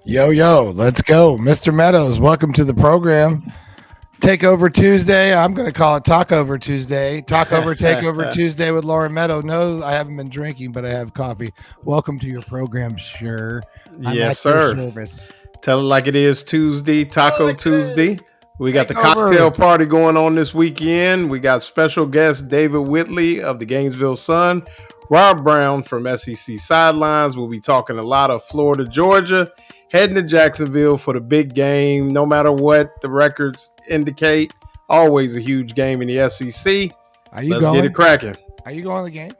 Yo, let's go. Mr. Meadows, welcome to the program. Takeover Tuesday. I'm going to call it Talkover Tuesday. Takeover Tuesday with Lauren Meadows. No, I haven't been drinking, but I have coffee. Welcome to your program, sure. I'm Yes, at your sir. service. Tell it like it is Tuesday, Oh, Taco like it is. Tuesday. We got the Takeover. cocktail party going on this weekend. We got special guest David Whitley of the Gainesville Sun, Rob Browne from SEC Sidelines. We'll be talking a lot of Florida, Georgia, heading to Jacksonville for the big game. No matter what the records indicate, always a huge game in the SEC. Are you Let's get it going? cracking. Are you going to the game?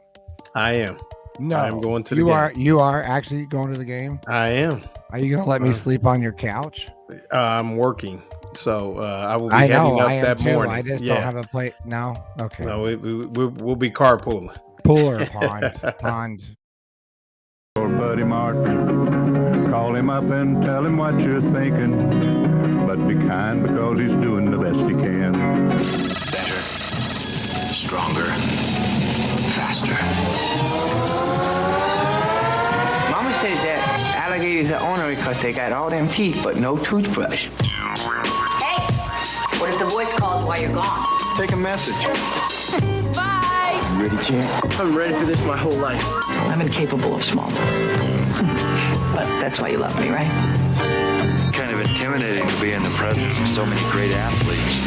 I am. No. I am going to the you game. are. You are actually going to the game. I am. Are you going to let me sleep on your couch? I'm working. So I will be I heading know. up I am that too. morning. I just don't have a plate. No. Okay. No, we'll be carpooling. Pool or pond? Pond. Or Buddy Martin, call him up and tell him what you're thinking. But be kind because he's doing the best he can. Better, stronger, faster. Mama says that alligators are ornery because they got all them teeth but no toothbrush. Hey, what if the voice calls while you're gone? Take a message. Bye. You ready, champ? I'm ready for this my whole life. I'm incapable of small talk. But that's why you love me, right? Kind of intimidating to be in the presence of so many great athletes.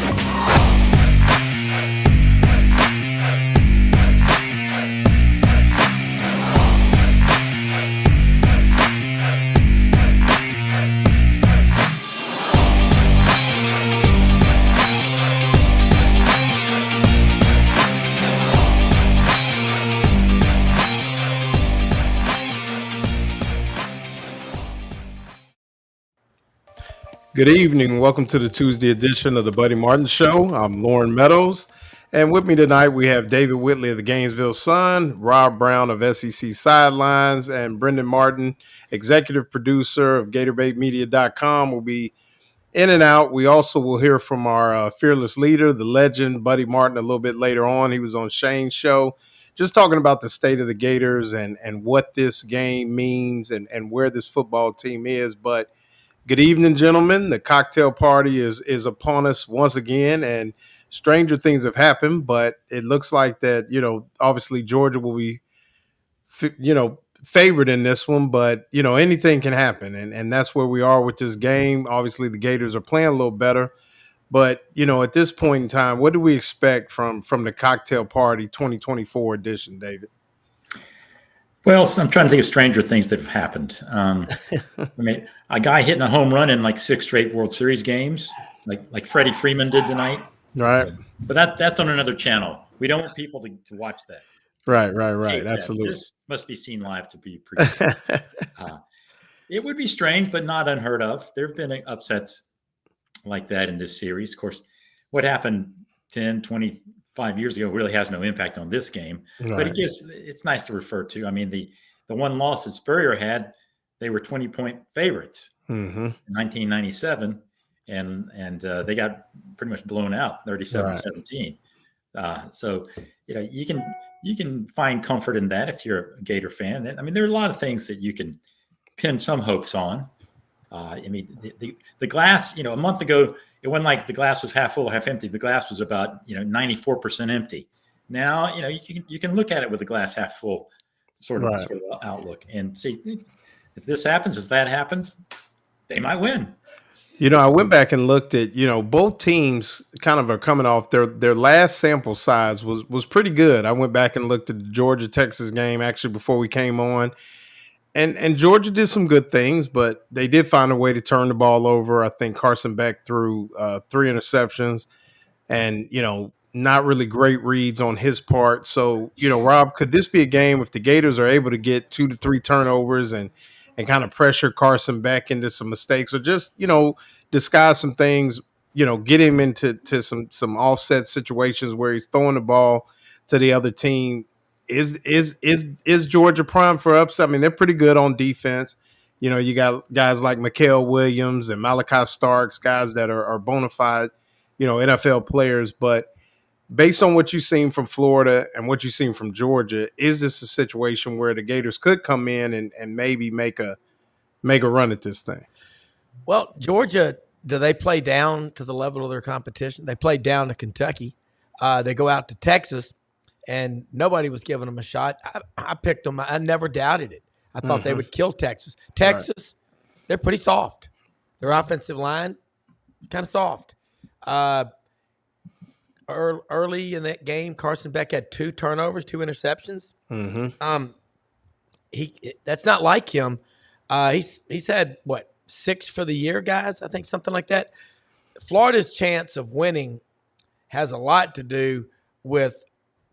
Good evening. Welcome to the Tuesday edition of the Buddy Martin Show. I'm Lauren Meadows. And with me tonight, we have David Whitley of the Gainesville Sun, Rob Browne of SEC Sidelines, and Brendan Martin, executive producer of GatorbaitMedia.com, will be in and out. We also will hear from our fearless leader, the legend, Buddy Martin, a little bit later on. He was on Shane's show, just talking about the state of the Gators and what this game means and where this football team is. But good evening, gentlemen. The cocktail party is upon us once again, and stranger things have happened, but it looks like that, obviously Georgia will be, favored in this one, but, anything can happen, and that's where we are with this game. Obviously, the Gators are playing a little better, but, at this point in time, what do we expect from the cocktail party 2024 edition, David? Well, so I'm trying to think of stranger things that have happened. I mean, a guy hitting a home run in like 6 straight World Series games, like Freddie Freeman did tonight. Right. But that's on another channel. We don't want people to watch that. Right. Absolutely. This must be seen live to be pretty. It would be strange, but not unheard of. There have been upsets like that in this series. Of course, what happened 10, 25 years ago really has no impact on this game, but it's nice to refer to. I mean, the one loss that Spurrier had, they were 20-point favorites in 1997, and they got pretty much blown out 37-17. So you can find comfort in that if you're a Gator fan. I mean, there are a lot of things that you can pin some hopes on. I mean, the glass, a month ago, it wasn't like the glass was half full, half empty. The glass was about 94% empty. Now you can look at it with the glass half full sort of outlook and see if this happens, if that happens, they might win. I went back and looked at both teams kind of are coming off their last sample size was pretty good. I went back and looked at the Georgia Texas game actually before we came on. And Georgia did some good things, but they did find a way to turn the ball over. I think Carson Beck threw 3 interceptions and, not really great reads on his part. So, Rob, could this be a game if the Gators are able to get 2 to 3 turnovers and kind of pressure Carson Beck into some mistakes or just, disguise some things, get him into some offset situations where he's throwing the ball to the other team? Is Georgia prime for upset? I mean, they're pretty good on defense. You got guys like Mikael Williams and Malachi Starks, guys that are bona fide, NFL players. But based on what you've seen from Florida and what you've seen from Georgia, is this a situation where the Gators could come in and maybe make a make a run at this thing? Well, Georgia, do they play down to the level of their competition? They played down to Kentucky. They go out to Texas, and nobody was giving them a shot. I picked them. I never doubted it. I thought they would kill Texas. Texas, they're pretty soft. Their offensive line, kind of soft. Early in that game, Carson Beck had 2 turnovers, 2 interceptions. That's not like him. He's had, 6 for the year, guys? I think something like that. Florida's chance of winning has a lot to do with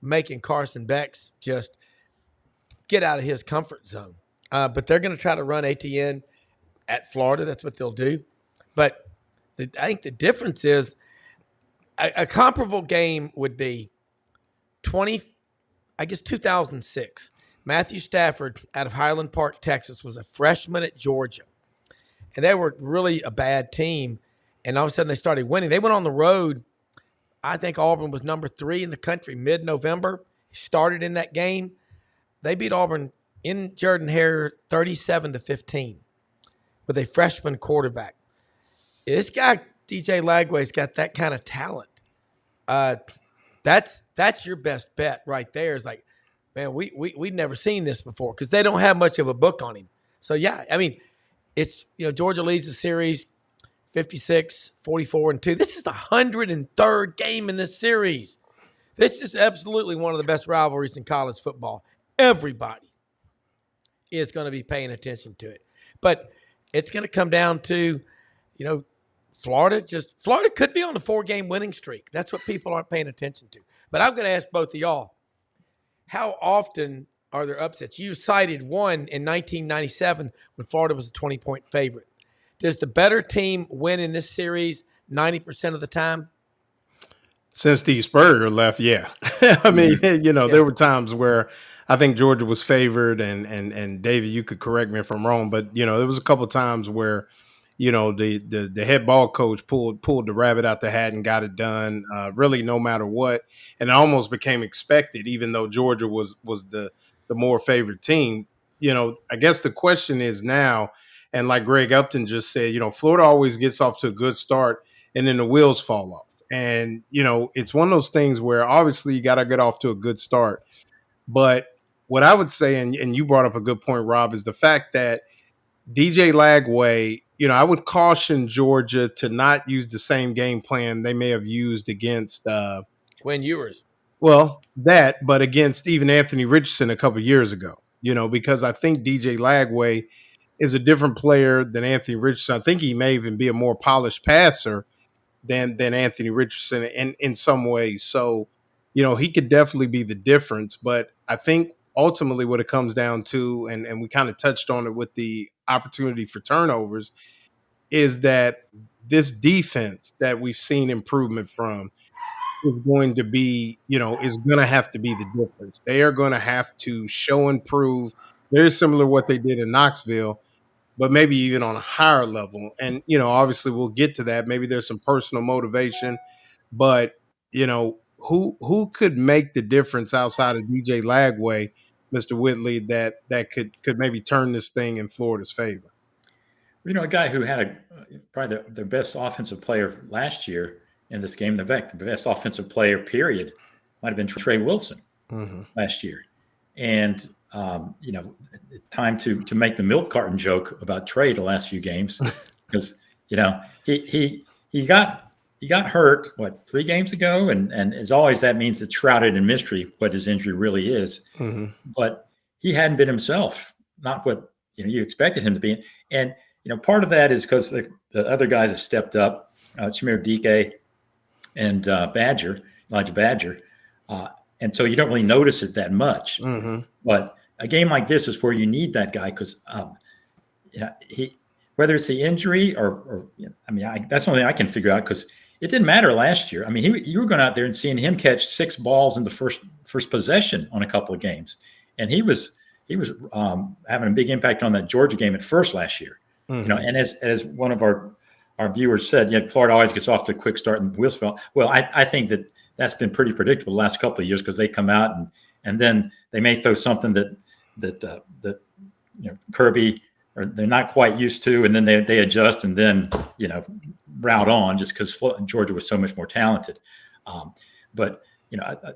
making Carson Beck's just get out of his comfort zone. But they're going to try to run ATN at Florida. That's what they'll do. But I think the difference is a comparable game would be 2006. Matthew Stafford out of Highland Park, Texas, was a freshman at Georgia. And they were really a bad team. And all of a sudden they started winning. They went on the road. I think Auburn was number 3 in the country mid-November. Started in that game. They beat Auburn in Jordan-Hare 37-15 with a freshman quarterback. This guy, DJ Lagway's got that kind of talent. That's your best bet right there. It's like, man, we'd never seen this before because they don't have much of a book on him. So, yeah, I mean, it's, Georgia leads the series 56-44-2. This is the 103rd game in this series. This is absolutely one of the best rivalries in college football. Everybody is going to be paying attention to it. But it's going to come down to, Florida could be on a 4-game winning streak. That's what people aren't paying attention to. But I'm going to ask both of y'all, how often are there upsets? You cited one in 1997 when Florida was a 20-point favorite. Does the better team win in this series 90% of the time? Since Steve Spurrier left, yeah. I mean, there were times where I think Georgia was favored, and David, you could correct me if I'm wrong, but there was a couple of times where the head ball coach pulled the rabbit out the hat and got it done. Really, no matter what, and it almost became expected, even though Georgia was the more favored team. I guess the question is now, and like Greg Upton just said, Florida always gets off to a good start, and then the wheels fall off. And it's one of those things where obviously you got to get off to a good start. But what I would say, and you brought up a good point, Rob, is the fact that DJ Lagway, I would caution Georgia to not use the same game plan they may have used against Quinn Ewers. Well, but against even Anthony Richardson a couple of years ago, because I think DJ Lagway is a different player than Anthony Richardson. I think he may even be a more polished passer than Anthony Richardson in some ways. So, he could definitely be the difference. But I think ultimately what it comes down to, and we kind of touched on it with the opportunity for turnovers, is that this defense that we've seen improvement from is going to be, is going to have to be the difference. They are going to have to show and prove very similar to what they did in Knoxville, but maybe even on a higher level. And, obviously we'll get to that. Maybe there's some personal motivation, but, who could make the difference outside of DJ Lagway, Mr. Whitley, that could maybe turn this thing in Florida's favor? A guy who had probably the best offensive player last year in this game, the best offensive player, period, might have been Trey Wilson last year. And, time to make the milk carton joke about Trey the last few games because, he got hurt, 3 games ago? And as always, that means it's shrouded in mystery what his injury really is. But he hadn't been himself, not what you expected him to be. And, part of that is because the other guys have stepped up, Shamir Dike and Elijah Badger. And so you don't really notice it that much. But a game like this is where you need that guy because, whether it's the injury or that's the only thing I can figure out because it didn't matter last year. I mean, you were going out there and seeing him catch 6 balls in the first possession on a couple of games, and he was having a big impact on that Georgia game at first last year. And as one of our viewers said, Florida always gets off to a quick start and wheels fall. Well, I think that's been pretty predictable the last couple of years because they come out and then they may throw something that Kirby or they're not quite used to, and then they adjust and then, route on just because Georgia was so much more talented. But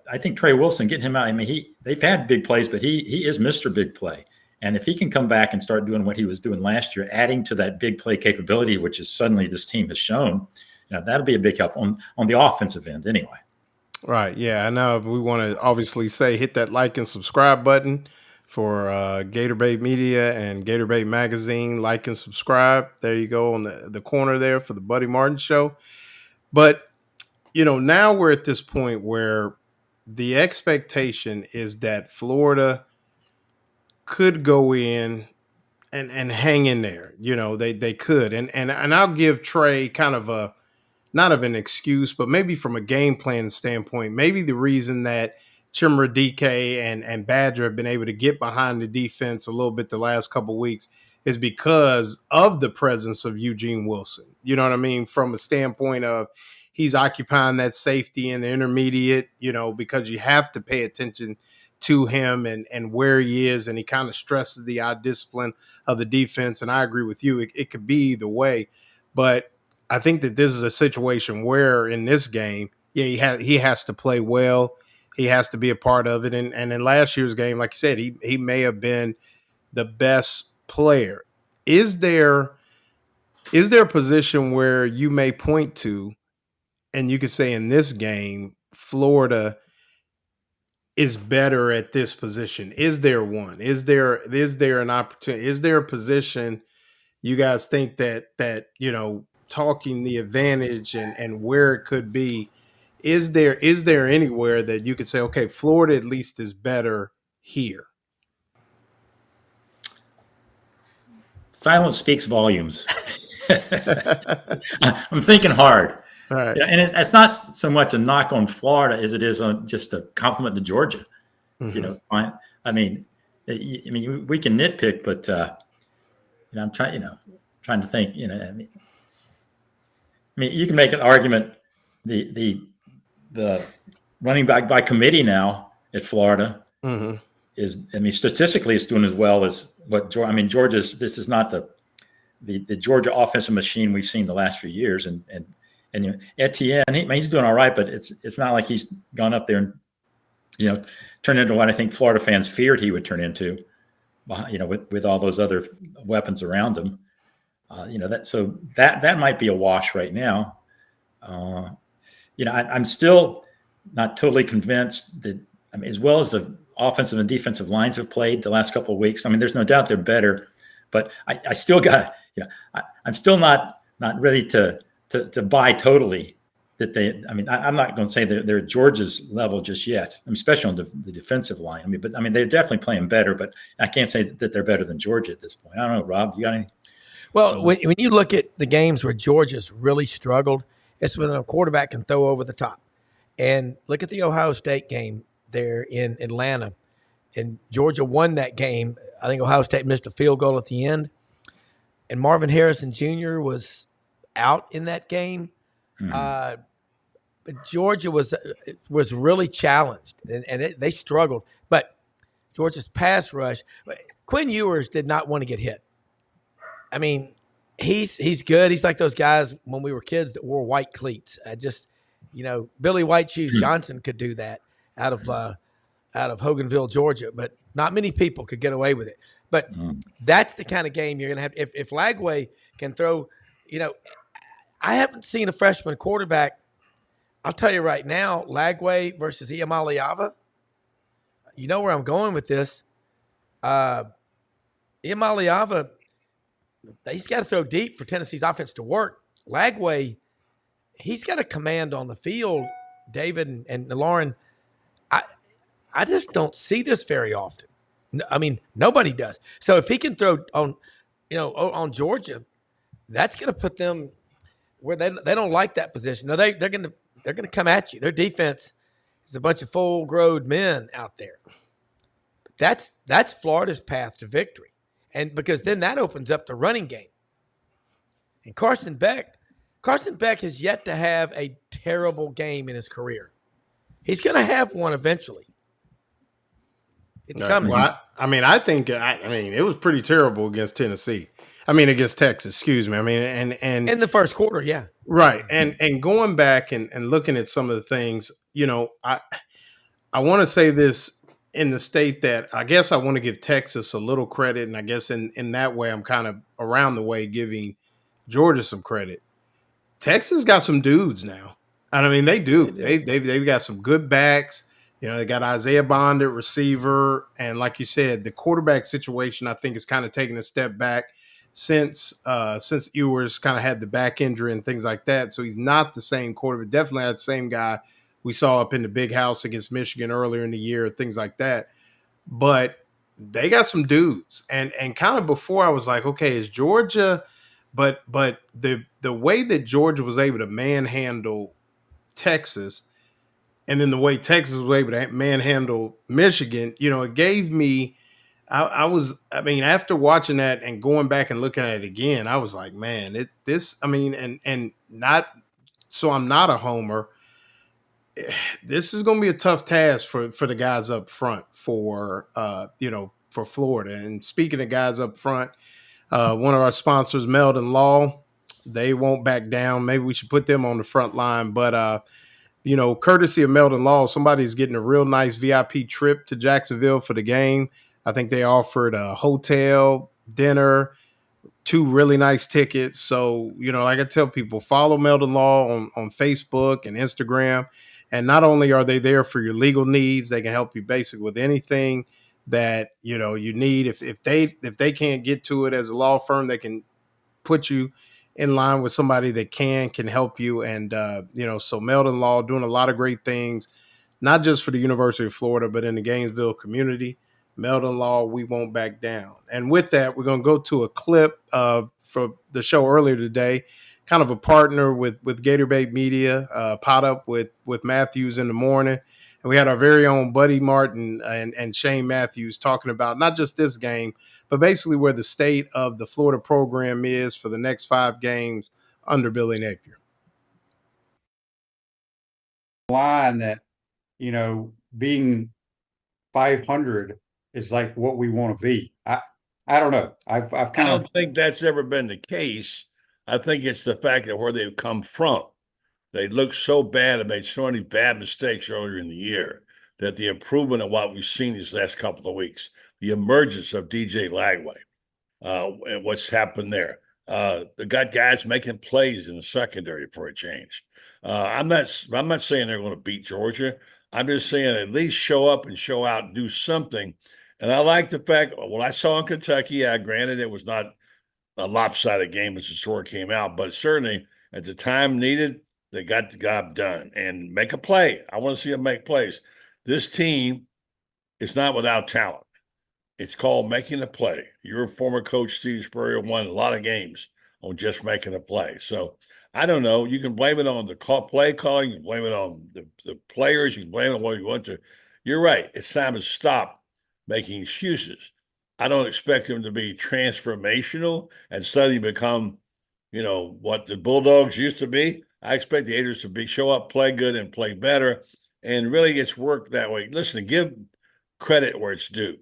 I think Trey Wilson, getting him out, I mean, they've had big plays, but he is Mr. Big Play. And if he can come back and start doing what he was doing last year, adding to that big play capability, which is suddenly this team has shown, that'll be a big help on the offensive end anyway. Right. Yeah. I know we want to obviously say hit that like and subscribe button for Gator Bait Media and Gator Bait Magazine. Like and subscribe. There you go on the corner there for the Buddy Martin Show. But, now we're at this point where the expectation is that Florida could go in and hang in there. They could. And I'll give Trey kind of not of an excuse, but maybe from a game plan standpoint, maybe the reason that Chimradike and Badger have been able to get behind the defense a little bit the last couple of weeks is because of the presence of Eugene Wilson. You know what I mean? From a standpoint of he's occupying that safety in the intermediate, because you have to pay attention to him and where he is, and he kind of stresses the eye discipline of the defense. And I agree with you. It could be either way, but I think that this is a situation where in this game, he has to play well. He has to be a part of it. And in last year's game, like you said, he may have been the best player. Is there a position where you may point to and you could say in this game, Florida is better at this position? Is there one? Is there an opportunity? Is there a position you guys think that talking the advantage and where it could be, is there anywhere that you could say, okay, Florida at least is better here? Silence speaks volumes. I'm thinking hard. All right. And it's not so much a knock on Florida as it is on just a compliment to Georgia. Mm-hmm. I mean, we can nitpick, but I'm trying to think. You can make an argument. The running back by committee now at Florida mm-hmm. is, statistically, it's doing as well as what Georgia's. This is not the Georgia offensive machine we've seen the last few years, and Etienne, he's doing all right, but it's not like he's gone up there and turned into what I think Florida fans feared he would turn into, with all those other weapons around him. That might be a wash right now. I'm still not totally convinced that, as well as the offensive and defensive lines have played the last couple of weeks, there's no doubt they're better, but I still got, I'm still not ready to buy totally that they, I'm not going to say they're at Georgia's level just yet, especially on the defensive line. But they're definitely playing better, but I can't say that they're better than Georgia at this point. I don't know, Rob, you got any? Well, when you look at the games where Georgia's really struggled, it's when a quarterback can throw over the top. And look at the Ohio State game there in Atlanta. And Georgia won that game. I think Ohio State missed a field goal at the end. And Marvin Harrison Jr. was out in that game. Mm-hmm. But Georgia was really challenged, and they struggled. But Georgia's pass rush, Quinn Ewers did not want to get hit. He's good. He's like those guys when we were kids that wore white cleats. Billy White Shoes Johnson could do that out of Hoganville, Georgia, but not many people could get away with it. But that's the kind of game you're going to have. If Lagway can throw, I haven't seen a freshman quarterback. I'll tell you right now, Lagway versus Iamaleava. You know where I'm going with this. Iamaleava, he's got to throw deep for Tennessee's offense to work. Lagway, he's got a command on the field, David and Lauren. I just don't see this very often. Nobody does. So if he can throw on Georgia, that's going to put them where they don't like that position. No, they're going to come at you. Their defense is a bunch of full-grown men out there. But that's Florida's path to victory, and because then that opens up the running game. And Carson Beck has yet to have a terrible game in his career. He's going to have one eventually. It's coming. Well, I think it was pretty terrible against Tennessee. Against Texas, excuse me. And In the first quarter, yeah. right. And going back and looking at some of the things, I want to say this in the state that I guess I want to give Texas a little credit. And I guess in that way, I'm kind of around the way giving Georgia some credit. Texas got some dudes now. And they do. They've got some good backs. They got Isaiah Bond at receiver. And like you said, the quarterback situation, I think, is kind of taking a step back since Ewers kind of had the back injury and things like that. So he's not the same quarterback. Definitely not the same guy we saw up in the big house against Michigan earlier in the year, things like that. But they got some dudes. And kind of before I was like, okay, is Georgia – but the way that Georgia was able to manhandle Texas and then the way Texas was able to manhandle Michigan, it gave me – after watching that and going back and looking at it again, I was like, man, and not – so I'm not a homer – this is going to be a tough task for the guys up front for Florida. And speaking of guys up front, one of our sponsors, Meldon Law, they won't back down. Maybe we should put them on the front line. But, courtesy of Meldon Law, somebody's getting a real nice VIP trip to Jacksonville for the game. I think they offered a hotel, dinner, 2 really nice tickets. So, like I tell people, follow Meldon Law on Facebook and Instagram. And not only are they there for your legal needs, they can help you basically with anything that you need. If they can't get to it as a law firm, they can put you in line with somebody that can help you. And so Meldon Law doing a lot of great things, not just for the University of Florida, but in the Gainesville community. Meldon Law, we won't back down. And with that, we're going to go to a clip for the show earlier today. Kind of a partner with Gator Bait Media, pot up with Matthews in the morning. And we had our very own Buddy Martin and Shane Matthews talking about not just this game, but basically where the state of the Florida program is for the next 5 games under Billy Napier. Line that, being 500 is like what we want to be. I don't know. I don't think that's ever been the case. I think it's the fact that where they've come from. They looked so bad and made so many bad mistakes earlier in the year that the improvement of what we've seen these last couple of weeks, the emergence of DJ Lagway, and what's happened there. They got guys making plays in the secondary for a change. I'm not saying they're going to beat Georgia. I'm just saying at least show up and show out and do something. And I like the fact, what I saw in Kentucky, granted it was not a lopsided game as the score came out, but certainly at the time needed, they got the job done and make a play. I want to see them make plays. This team is not without talent. It's called making a play. Your former coach, Steve Spurrier, won a lot of games on just making a play. So I don't know. You can blame it on the play calling. You can blame it on the players. You can blame it on what you want to. You're right. It's time to stop making excuses. I don't expect him to be transformational and suddenly become, what the Bulldogs used to be. I expect the Gators to show up, play good, and play better, and really it's worked that way. Listen, give credit where it's due.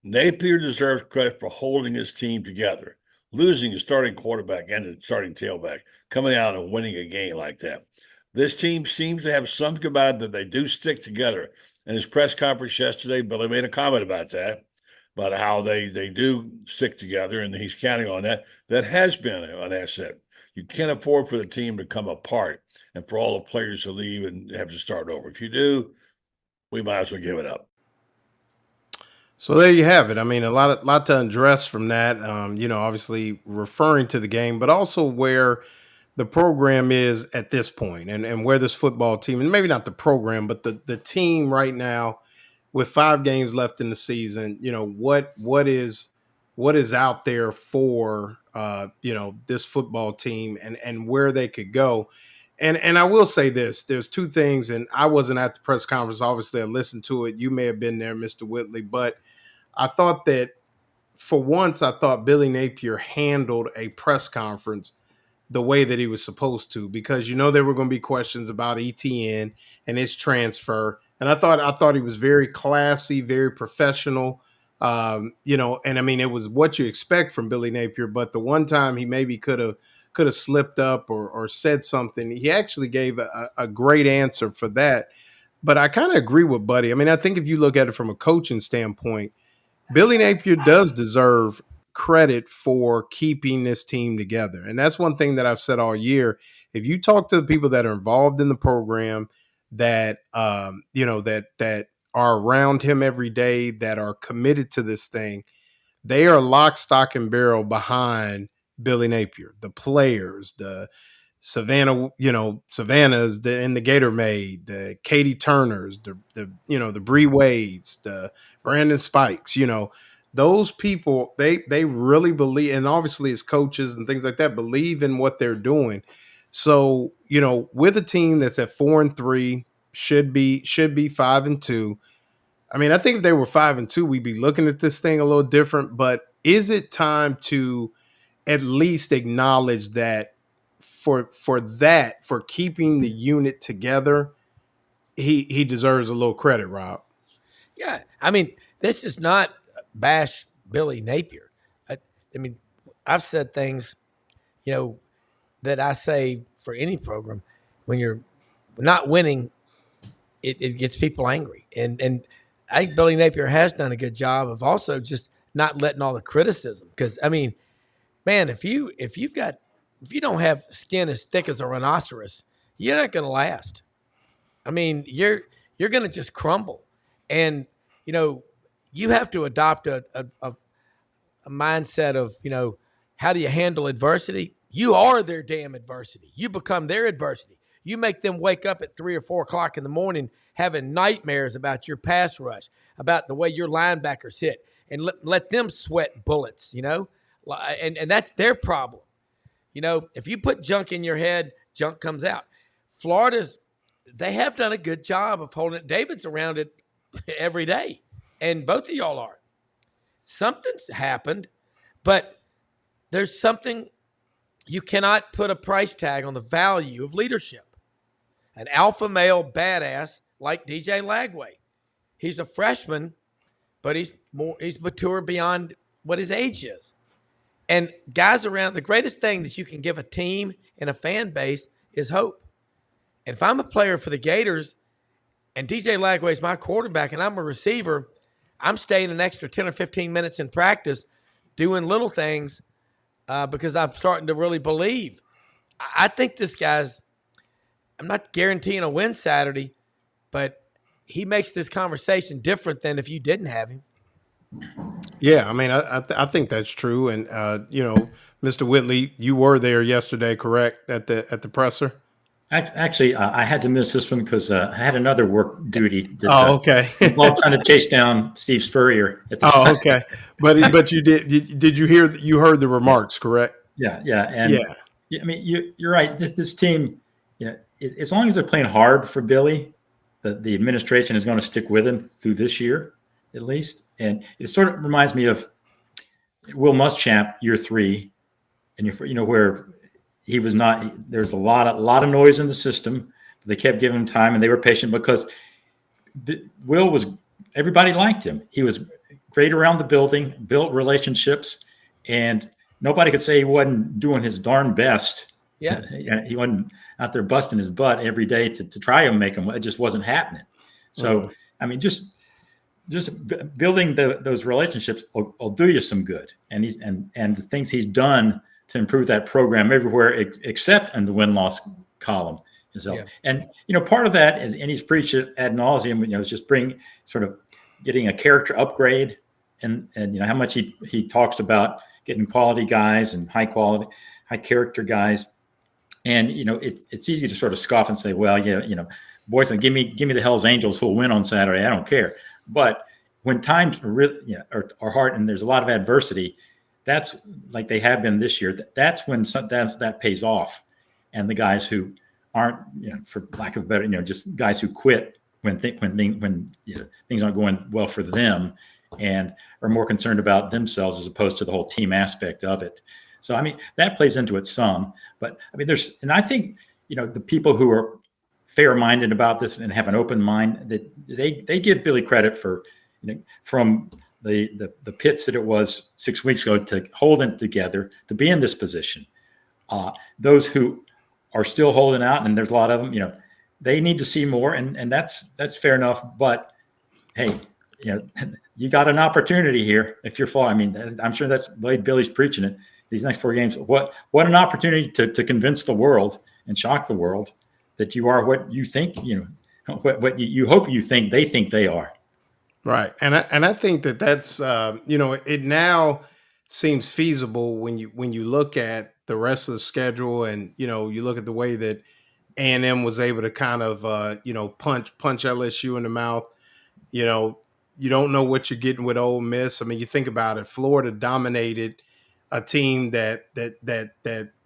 Napier deserves credit for holding his team together, losing his starting quarterback and the starting tailback, coming out and winning a game like that. This team seems to have something about it that they do stick together. In his press conference yesterday, Billy made a comment about that. About how they do stick together, and he's counting on that. That has been an asset. You can't afford for the team to come apart and for all the players to leave and have to start over. If you do, we might as well give it up. So there you have it. A lot to address from that. Obviously referring to the game, but also where the program is at this point and where this football team, and maybe not the program, but the team right now, with 5 games left in the season, what is out there for this football team and where they could go. And I will say this, there's 2 things, and I wasn't at the press conference. Obviously I listened to it. You may have been there, Mr. Whitley, but I thought that for once, I thought Billy Napier handled a press conference the way that he was supposed to, because there were going to be questions about ETN and his transfer. And I thought he was very classy, very professional. And I mean, it was what you expect from Billy Napier, but the one time he maybe could have slipped up or said something, he actually gave a great answer for that. But I kind of agree with Buddy. I mean, I think if you look at it from a coaching standpoint, Billy Napier does deserve credit for keeping this team together. And that's one thing that I've said all year. If you talk to the people that are involved in the program, that that are around him every day, that are committed to this thing, they are lock, stock, and barrel behind Billy Napier. The players, the Savannah's, and the Gator Maid, the Katie Turners, the Bree Wades, the Brandon Spikes, those people, they really believe, and obviously as coaches and things like that, believe in what they're doing. So, with a team that's at 4-3, should be 5-2. I mean, I think if they were 5-2, we'd be looking at this thing a little different. But is it time to at least acknowledge that for keeping the unit together, he deserves a little credit, Rob? Yeah, I mean, this is not bash Billy Napier. I mean, I've said things, that I say for any program. When you're not winning, it gets people angry. And I think Billy Napier has done a good job of also just not letting all the criticism. Because, I mean, man, if you don't have skin as thick as a rhinoceros, you're not going to last. I mean, you're going to just crumble. And, you have to adopt a mindset of, how do you handle adversity? You are their damn adversity. You become their adversity. You make them wake up at 3 or 4 o'clock in the morning having nightmares about your pass rush, about the way your linebackers hit, and let them sweat bullets, and that's their problem. If you put junk in your head, junk comes out. They have done a good job of holding it. David's around it every day, and both of y'all are. Something's happened, but there's something. You cannot put a price tag on the value of leadership. An alpha male badass like DJ Lagway. He's a freshman, but he's mature beyond what his age is. And guys around, the greatest thing that you can give a team and a fan base is hope. And if I'm a player for the Gators and DJ Lagway is my quarterback and I'm a receiver, I'm staying an extra 10 or 15 minutes in practice doing little things because I'm starting to really believe. I think this guy's – I'm not guaranteeing a win Saturday, but he makes this conversation different than if you didn't have him. Yeah, I mean, I think that's true. And, Mr. Whitley, you were there yesterday, correct, at the presser? Actually, I had to miss this one because I had another work duty. That, okay. While trying to chase down Steve Spurrier at the time. Okay. But you did you hear? You heard the remarks, correct? Yeah, and I mean, you're right. This team, as long as they're playing hard for Billy, the administration is going to stick with him through this year, at least. And it sort of reminds me of Will Muschamp, year 3, and where he was not. There's a lot of noise in the system. But they kept giving him time, and they were patient because Will was. Everybody liked him. He was great around the building, built relationships, and nobody could say he wasn't doing his darn best. Yeah, he wasn't out there busting his butt every day to try and make him. It just wasn't happening. So I mean, just building those relationships will do you some good. And the things he's done to improve that program everywhere except in the win-loss column. And part of that, and he's preached it ad nauseum, is just getting a character upgrade, and how much he talks about getting quality guys and high character guys. And it's easy to sort of scoff and say, well, boys, give me the Hell's Angels who'll win on Saturday. I don't care. But when times are really are hard and there's a lot of adversity, that's like they have been this year. That's when that pays off. And the guys who aren't, for lack of a better, just guys who quit when things aren't going well for them and are more concerned about themselves as opposed to the whole team aspect of it. So, I mean, that plays into it some. But, I mean, I think, the people who are fair-minded about this and have an open mind, that they give Billy credit for, from the pits that it was 6 weeks ago to hold it together, to be in this position. Those who are still holding out, and there's a lot of them, they need to see more, and that's fair enough. But hey, you got an opportunity here if you're falling. I mean, I'm sure that's the way Billy's preaching it. These next 4 games, what an opportunity to convince the world and shock the world that you are what you think, what you hope you think they are. Right. And I think that's it now seems feasible when you look at the rest of the schedule, and you look at the way that A&M was able to kind of punch LSU in the mouth. You don't know what you're getting with Ole Miss. I mean, you think about it, Florida dominated a team that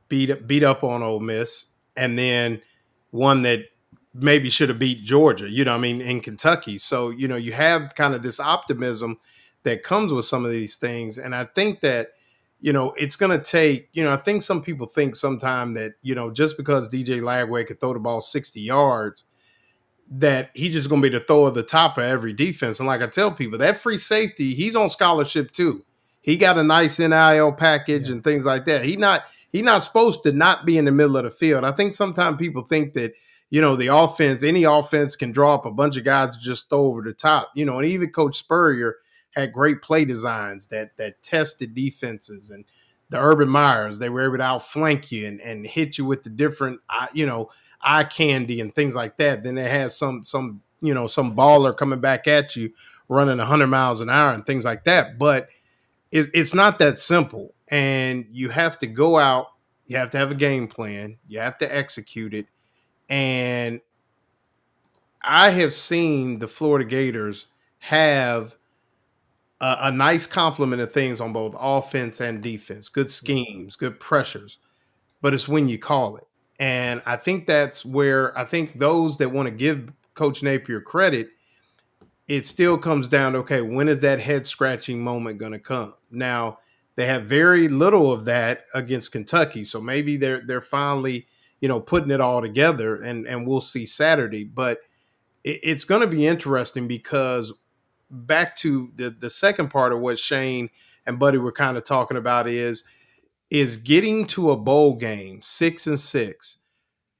beat up on Ole Miss, and then one that maybe should have beat Georgia, in Kentucky. So, you have kind of this optimism that comes with some of these things. And I think that, it's going to take, I think some people think sometime that, just because DJ Lagway could throw the ball 60 yards, that he's just going to be the thrower at the top of every defense. And like I tell people, that free safety, he's on scholarship too. He got a nice NIL package and things like that. He's not supposed to not be in the middle of the field. I think sometimes people think that, the offense, any offense can draw up a bunch of guys to just throw over the top, and even Coach Spurrier had great play designs that tested defenses, and the Urban Meyers, they were able to outflank you and hit you with the different, eye candy and things like that. Then they had some baller coming back at you running 100 miles an hour and things like that. But it's not that simple. And you have to go out, you have to have a game plan, you have to execute it. And I have seen the Florida Gators have a nice complement of things on both offense and defense, good schemes, good pressures, but it's when you call it. And I think that's where I think those that want to give Coach Napier credit, it still comes down to, okay, when is that head scratching moment going to come? Now, they have very little of that against Kentucky. So maybe they're finally, putting it all together, and we'll see Saturday. But it's going to be interesting, because back to the second part of what Shane and Buddy were kind of talking about is getting to a bowl game 6-6.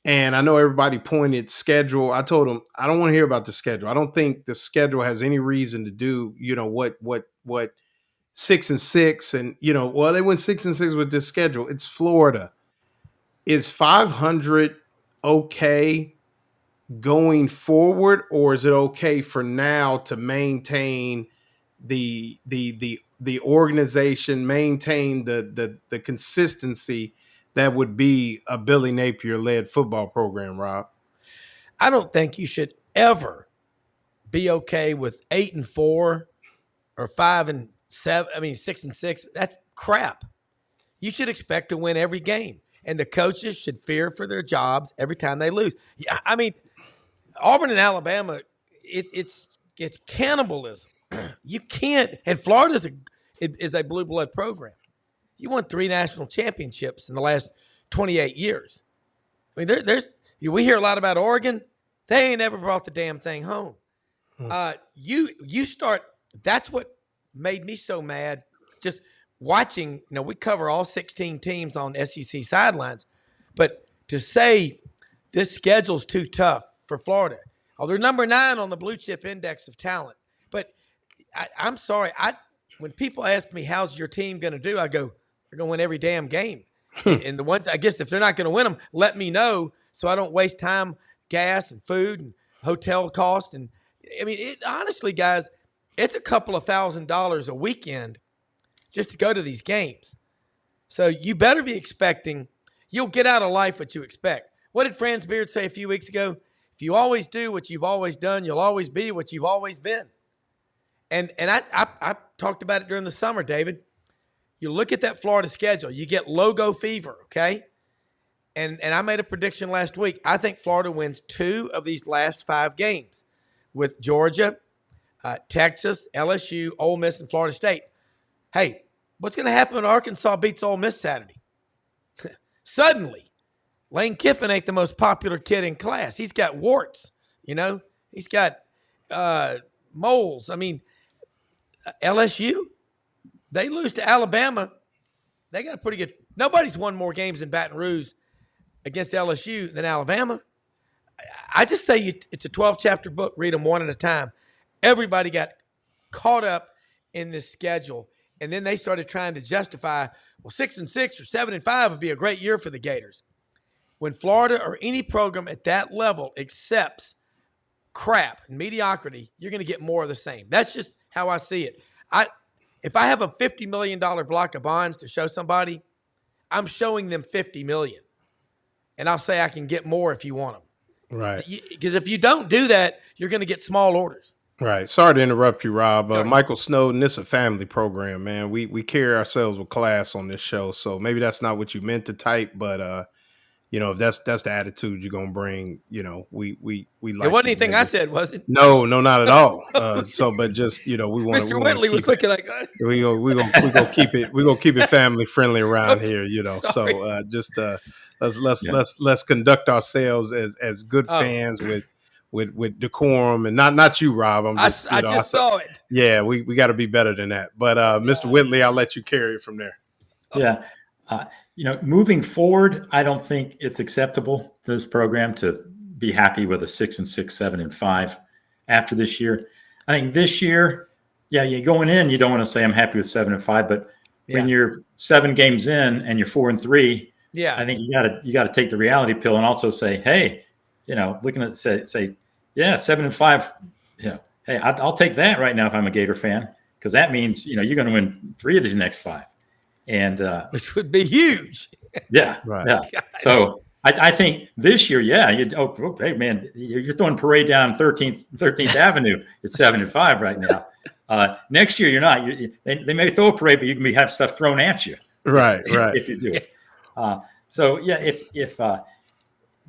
And I know everybody pointed schedule. I told them, I don't want to hear about the schedule. I don't think the schedule has any reason to do, what 6-6 and, they went 6-6 with this schedule. It's Florida. Is 500 okay going forward, or is it okay for now to maintain the organization, maintain the consistency that would be a Billy Napier-led football program, Rob? I don't think you should ever be okay with 8-4 or 5-7. 6-6. That's crap. You should expect to win every game, and the coaches should fear for their jobs every time they lose. Yeah, Auburn and Alabama, it's cannibalism. You can't. And Florida is a blue blood program. You won 3 national championships in the last 28 years. I mean, we hear a lot about Oregon. They ain't ever brought the damn thing home. You start. That's what made me so mad. Just watching. We cover all 16 teams on SEC sidelines, but to say this schedule's too tough for Florida. Oh, they're number 9 on the blue chip index of talent. But I'm sorry. When people ask me, how's your team going to do? I go, they're going to win every damn game. And the ones, I guess, if they're not going to win them, let me know so I don't waste time, gas and food and hotel cost. And honestly, guys, it's a couple of $1,000s a weekend just to go to these games. So you better be expecting, you'll get out of life what you expect. What did Franz Beard say a few weeks ago? If you always do what you've always done, you'll always be what you've always been. And I talked about it during the summer, David. You look at that Florida schedule, you get logo fever, okay? And I made a prediction last week. I think Florida wins 2 of these last 5 games with Georgia, Texas, LSU, Ole Miss, and Florida State. Hey, what's going to happen when Arkansas beats Ole Miss Saturday? Suddenly, Lane Kiffin ain't the most popular kid in class. He's got warts, He's got moles. I mean, LSU, they lose to Alabama. They got a pretty good – nobody's won more games in Baton Rouge against LSU than Alabama. I just tell you, it's a 12-chapter book. Read them one at a time. Everybody got caught up in this schedule, and then they started trying to justify, 6-6 or 7-5 would be a great year for the Gators. When Florida or any program at that level accepts crap and mediocrity, you're going to get more of the same. That's just how I see it. If I have a $50 million block of bonds to show somebody, I'm showing them $50 million. And I'll say I can get more if you want them. Right. Because if you don't do that, you're going to get small orders. Right. Sorry to interrupt you, Rob. Michael Snowden, this is a family program, man. We carry ourselves with class on this show. So maybe that's not what you meant to type, but if that's the attitude you're gonna bring, we like. It wasn't anything I said, was it? No, not at all. But just we want. Mr. Whitley was looking like that. We gonna keep it family friendly around here, Sorry. So let's conduct ourselves as good fans with decorum and not you, Rob. I just saw it. Yeah, we got to be better than that. But Mr. Whitley, I'll let you carry it from there. Yeah. Moving forward, I don't think it's acceptable to this program to be happy with a 6-6, 7-5 after this year. I think this year, you're going in, you don't want to say I'm happy with 7-5, but when you're 7 games in and you're 4-3, I think you got to take the reality pill and also say, hey, looking at say 7-5, hey, I'll take that right now if I'm a Gator fan, because that means you're going to win 3 of these next 5. And which would be huge. Yeah. Right. Yeah. So I think this year, hey man, you're throwing parade down 13th Avenue at 7-5 right now. Next year, you're not. They may throw a parade, but you can have stuff thrown at you. Right. If you do it. If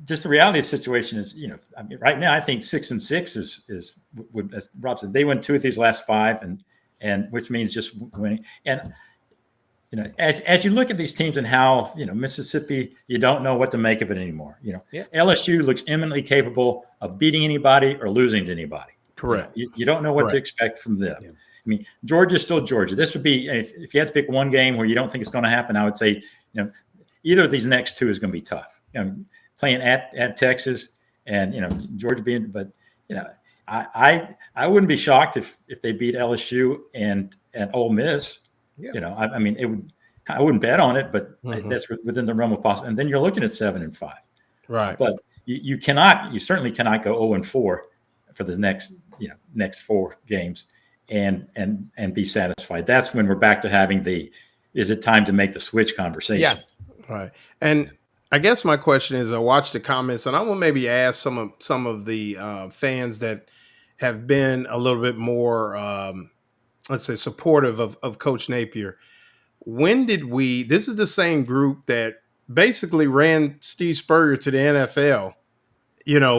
just the reality of the situation is, right now I think 6-6 is as Rob said, they win 2 of these last 5, and which means just winning. And as you look at these teams and how, Mississippi, you don't know what to make of it anymore. LSU looks eminently capable of beating anybody or losing to anybody. Correct. You don't know what to expect from them. Yeah. I mean, Georgia's still Georgia. This would be, if you had to pick one game where you don't think it's going to happen, I would say, either of these next 2 is going to be tough. Playing at Texas and, Georgia being, but, I wouldn't be shocked if they beat LSU and Ole Miss. Yeah. I wouldn't bet on it, but that's within the realm of possible. And then you're looking at 7-5. Right. But you certainly cannot go 0-4 for the next 4 games and be satisfied. That's when we're back to having is it time to make the switch conversation? Yeah. Right. And I guess my question is, I watched the comments and I will maybe ask some of the fans that have been a little bit more, let's say, supportive of Coach Napier. When did this is the same group that basically ran Steve Spurrier to the NFL,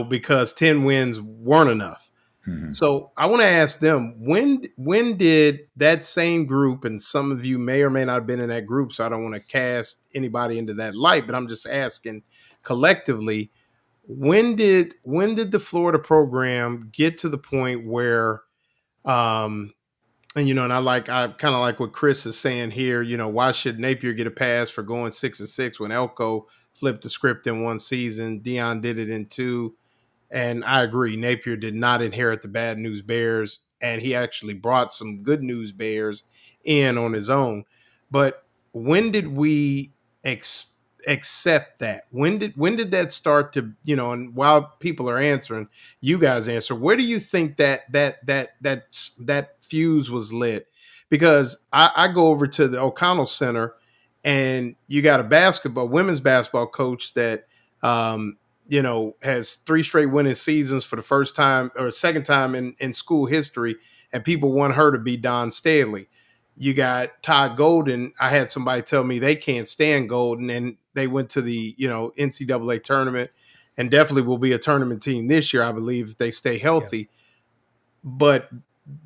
because 10 wins weren't enough. Mm-hmm. So I want to ask them, when did that same group, and some of you may or may not have been in that group, so I don't want to cast anybody into that light, but I'm just asking collectively, when did the Florida program get to the point where, and I kind of like what Chris is saying here, why should Napier get a pass for going 6-6 when Elko flipped the script in 1 season? Deion did it in 2. And I agree, Napier did not inherit the bad news Bears, and he actually brought some good news Bears in on his own. But when did we accept that? When did that start to, and while people are answering, you guys answer, where do you think that fuse was lit? Because I go over to the O'Connell Center, and you got a women's basketball coach that has 3 straight winning seasons for the first time or second time in school history, and people want her to be Don Staley. You got Todd Golden. I had somebody tell me they can't stand Golden, and they went to the NCAA tournament, and definitely will be a tournament team this year, I believe, if they stay healthy. Yeah. But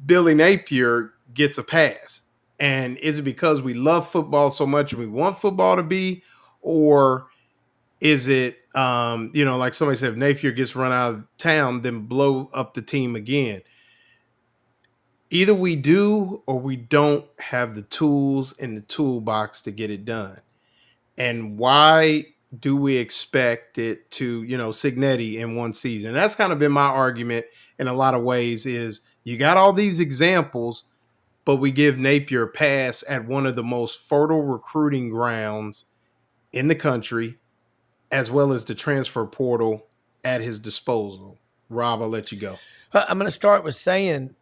Billy Napier gets a pass. And is it because we love football so much and we want football to be, or is it Like somebody said, if Napier gets run out of town, then blow up the team again. Either we do or we don't have the tools in the toolbox to get it done. And why do we expect it to, Signetti in one season? That's kind of been my argument in a lot of ways is you got all these examples, but we give Napier a pass at one of the most fertile recruiting grounds in the country, as well as the transfer portal at his disposal. Rob, I'll let you go. I'm going to start with saying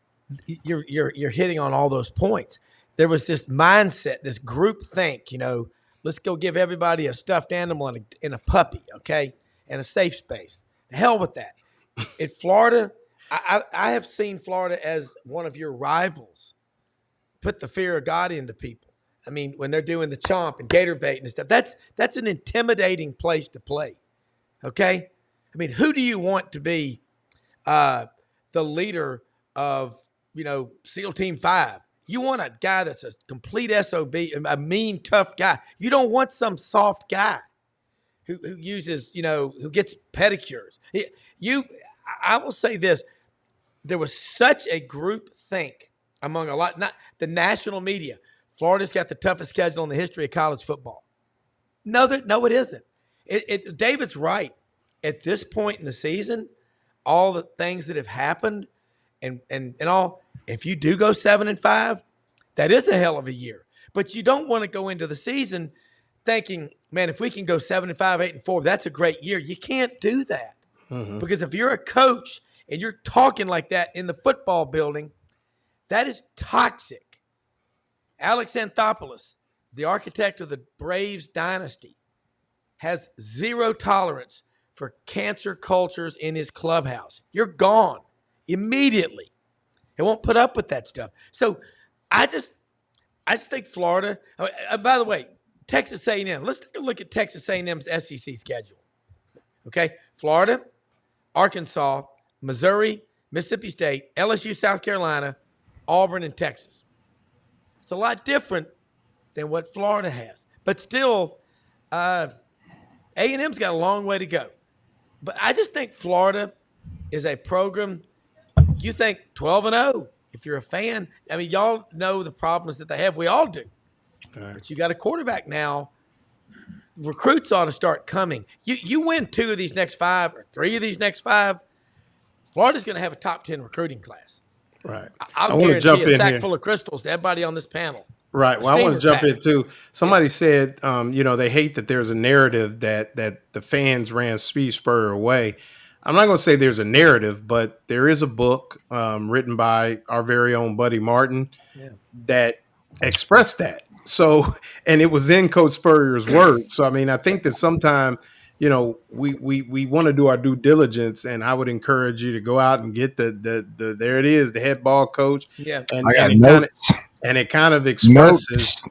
you're hitting on all those points. There was this mindset, this group think, let's go give everybody a stuffed animal and a puppy, okay, and a safe space. The hell with that. In Florida, I have seen Florida as one of your rivals put the fear of God into people. I mean, when they're doing the chomp and gator bait and stuff, that's an intimidating place to play, okay? I mean, who do you want to be the leader of, SEAL Team 5? You want a guy that's a complete SOB, a mean, tough guy. You don't want some soft guy who uses, who gets pedicures. I will say this. There was such a group think among not the national media. Florida's got the toughest schedule in the history of college football. No, it isn't. David's right. At this point in the season, all the things that have happened and all, if you do go 7-5, that is a hell of a year. But you don't want to go into the season thinking, man, if we can go 7-5, 8-4, that's a great year. You can't do that. Mm-hmm. Because if you're a coach and you're talking like that in the football building, that is toxic. Alex Anthopoulos, the architect of the Braves dynasty, has zero tolerance for cancer cultures in his clubhouse. You're gone immediately. They won't put up with that stuff. So I just think Florida. By the way, Texas A&M. Let's take a look at Texas A&M's SEC schedule. Okay, Florida, Arkansas, Missouri, Mississippi State, LSU, South Carolina, Auburn, and Texas. It's a lot different than what Florida has. But still, A&M's got a long way to go. But I just think Florida is a program, you think 12-0 if you're a fan. I mean, y'all know the problems that they have. We all do. Right. But you got a quarterback now. Recruits ought to start coming. You win 2 of these next 5 or 3 of these next 5, Florida's going to have a top 10 recruiting class. Right. I'll guarantee a sack full of crystals to everybody on this panel. Right. Well, I want to jump in too. Somebody said, they hate that there's a narrative that the fans ran Steve Spurrier away. I'm not going to say there's a narrative, but there is a book written by our very own Buddy Martin that expressed that. So, and it was in Coach Spurrier's words. So, I mean, I think that sometimes, we want to do our due diligence, and I would encourage you to go out and get the there it is, the head ball coach. Yeah. And it kind of expresses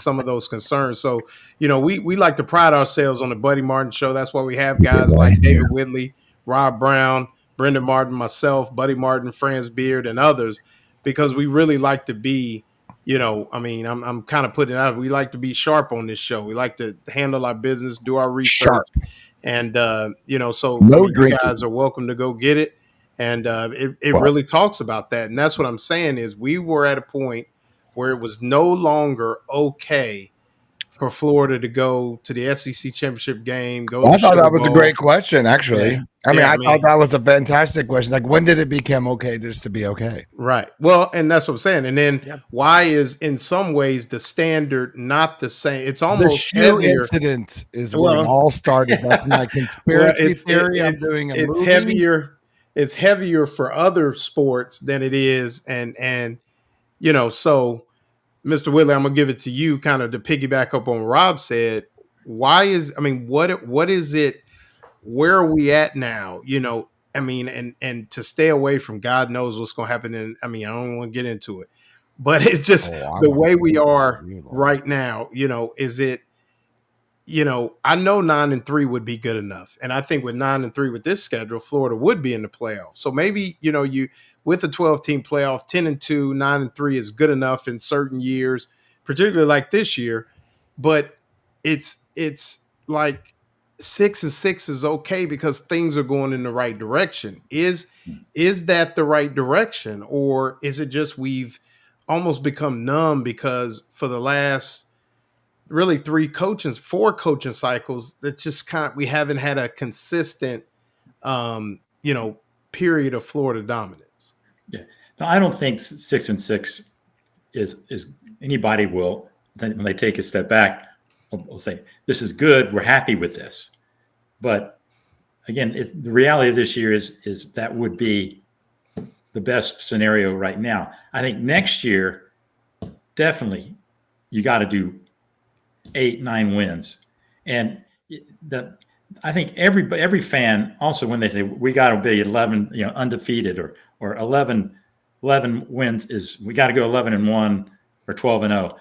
some of those concerns. So, we like to pride ourselves on the Buddy Martin show. That's why we have guys like David Whitley, Rob Browne, Brendan Martin, myself, Buddy Martin, Franz Beard, and others, because we really like to be, I'm kind of putting it out. We like to be sharp on this show. We like to handle our business, do our research. Sharp. And, so you guys are welcome to go get it. And it really talks about that. And that's what I'm saying is we were at a point where it was no longer okay for Florida to go to the SEC championship game. I thought that was a great question, actually. Yeah. I thought that was a fantastic question. Like, when did it become okay just to be okay? Right. Well, and that's what I'm saying. And then why is in some ways the standard not the same? It's almost the shoe incident is where it all started. That's my conspiracy theory. I'm doing a movie. Heavier. It's heavier for other sports than it is. And so Mr. Whitley, I'm going to give it to you kind of to piggyback up on what Rob said. What is it? Where are we at now? And to stay away from God knows what's going to happen. I don't want to get into it, but it's just the way we are right now, is it, I know 9-3 would be good enough. And I think with 9-3 with this schedule, Florida would be in the playoffs. So maybe, you with the 12-team playoff, 10-2, 9-3 is good enough in certain years, particularly like this year. But it's like 6-6 is okay because things are going in the right direction. Is that the right direction, or is it just we've almost become numb because for the last really 4 coaching cycles that just we haven't had a consistent period of Florida dominance. Yeah. No, I don't think 6-6 is anybody will, when they take a step back, will say, this is good. We're happy with this. But again, the reality of this year is that would be the best scenario right now. I think next year, definitely you got to do 8-9 wins. And I think every fan also, when they say we got to be 11, undefeated or 11 wins, is we got to go 11-1 or 12-0.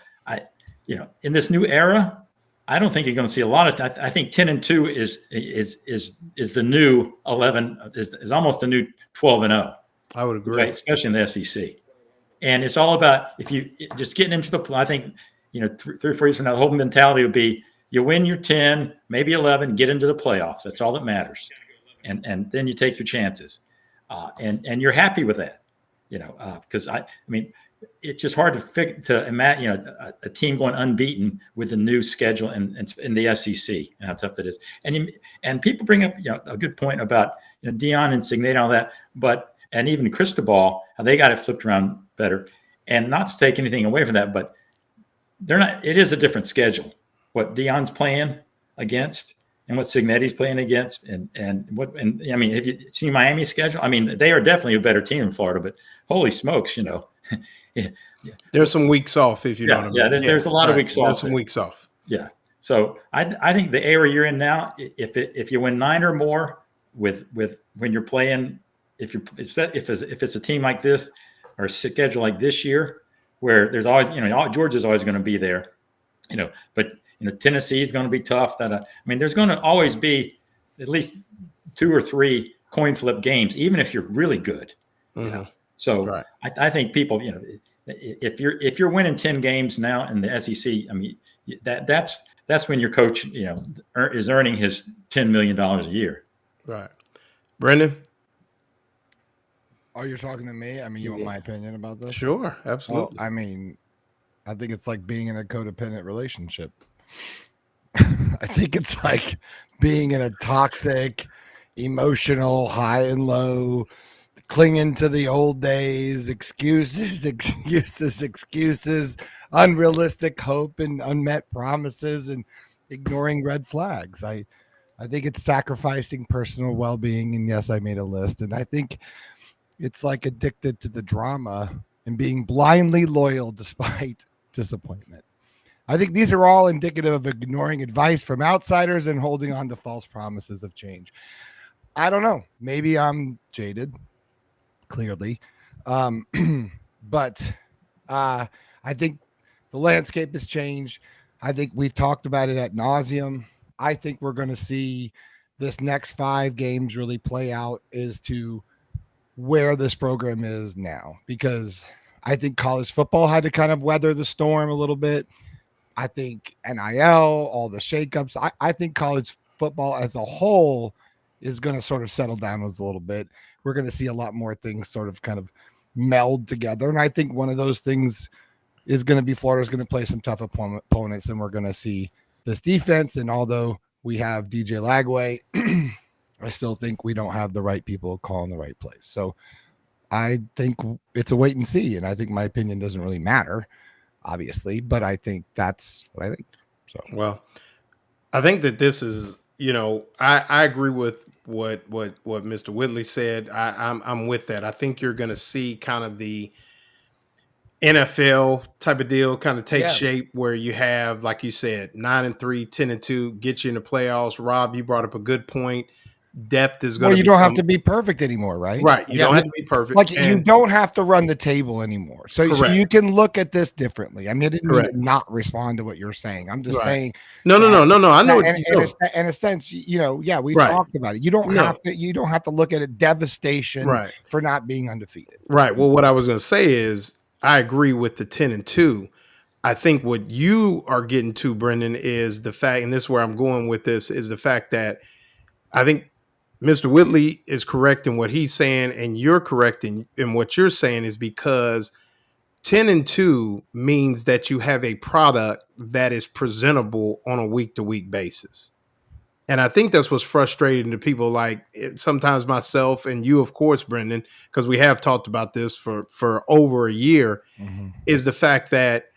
In this new era, I don't think you're going to see a lot of. I think 10-2 is the new 11, is almost the new 12-0. I would agree, right? Especially in the SEC. And it's all about if you just getting into the. I think 3 or 4 years from now, the whole mentality would be you win your 10, maybe 11, get into the playoffs. That's all that matters, and then you take your chances, and you're happy with that, because I mean. It's just hard to imagine, a team going unbeaten with the new schedule and in the SEC and how tough that is. And people bring up, a good point about Deion and Signate and all that, and even Cristobal, how they got it flipped around better. And not to take anything away from that, but they're not. It is a different schedule. What Deion's playing against and what Signetti playing against, and I mean, have you seen Miami's schedule? I mean, they are definitely a better team in Florida, but holy smokes, Yeah. There's some weeks off, if you know what I mean. Yeah, there's a lot of weeks off. There's some weeks off. Yeah. So I think the era you're in now, if you win 9 or more with when you're playing, if it's a team like this or a schedule like this year, where there's always Georgia's always going to be there, but Tennessee is going to be tough. There's going to always be at least 2 or 3 coin flip games, even if you're really good. Mm-hmm. So right. I think people, if you're winning 10 games now in the SEC, I mean that's when your coach, is earning his $10 million a year. Right. Brendan. Oh, you're talking to me? I mean, you want my opinion about this? Sure, absolutely. Well, I mean, I think it's like being in a codependent relationship. I think it's like being in a toxic, emotional, high and low, clinging to the old days, excuses, unrealistic hope and unmet promises, and ignoring red flags. I think it's sacrificing personal well-being. And yes, I made a list. And I think it's like addicted to the drama and being blindly loyal despite disappointment. I think these are all indicative of ignoring advice from outsiders and holding on to false promises of change. I don't know. Maybe I'm jaded. Clearly. But I think the landscape has changed. I think we've talked about it ad nauseum. I think we're going to see this next 5 games really play out as to where this program is now, because I think college football had to kind of weather the storm a little bit. I think NIL, all the shakeups, I think college football as a whole is going to sort of settle down a little bit. We're going to see a lot more things sort of kind of meld together. And I think one of those things is going to be Florida's going to play some tough opponents, and we're going to see this defense. And although we have DJ Lagway, I still think we don't have the right people calling the right place. So I think it's a wait and see. And I think my opinion doesn't really matter, obviously, but I think that's what I think. So, well, I think that this is, I agree with what Mr. Whitley said. I'm with that. I think you're going to see kind of the NFL type of deal kind of take shape, where you have, like you said, 9-3, 10-2, get you in the playoffs. Rob, you brought up a good point. Depth is going to. Well, you don't have to be perfect anymore, right? Right. You don't have to be perfect. Like you don't have to run the table anymore. So you can look at this differently. I mean, I didn't mean to not respond to what you're saying. I'm just saying. No. I know. In a sense, we talked about it. You don't have to look at it devastation for not being undefeated. Right. Well, what I was going to say is I agree with the 10-2. I think what you are getting to, Brendan, is the fact, and this is where I'm going with this, is the fact that I think Mr. Whitley is correct in what he's saying, and you're correct in what you're saying, is because 10-2 means that you have a product that is presentable on a week-to-week basis. And I think that's what's frustrating to people like sometimes myself and you, of course, Brendan, because we have talked about this for over a year, is the fact that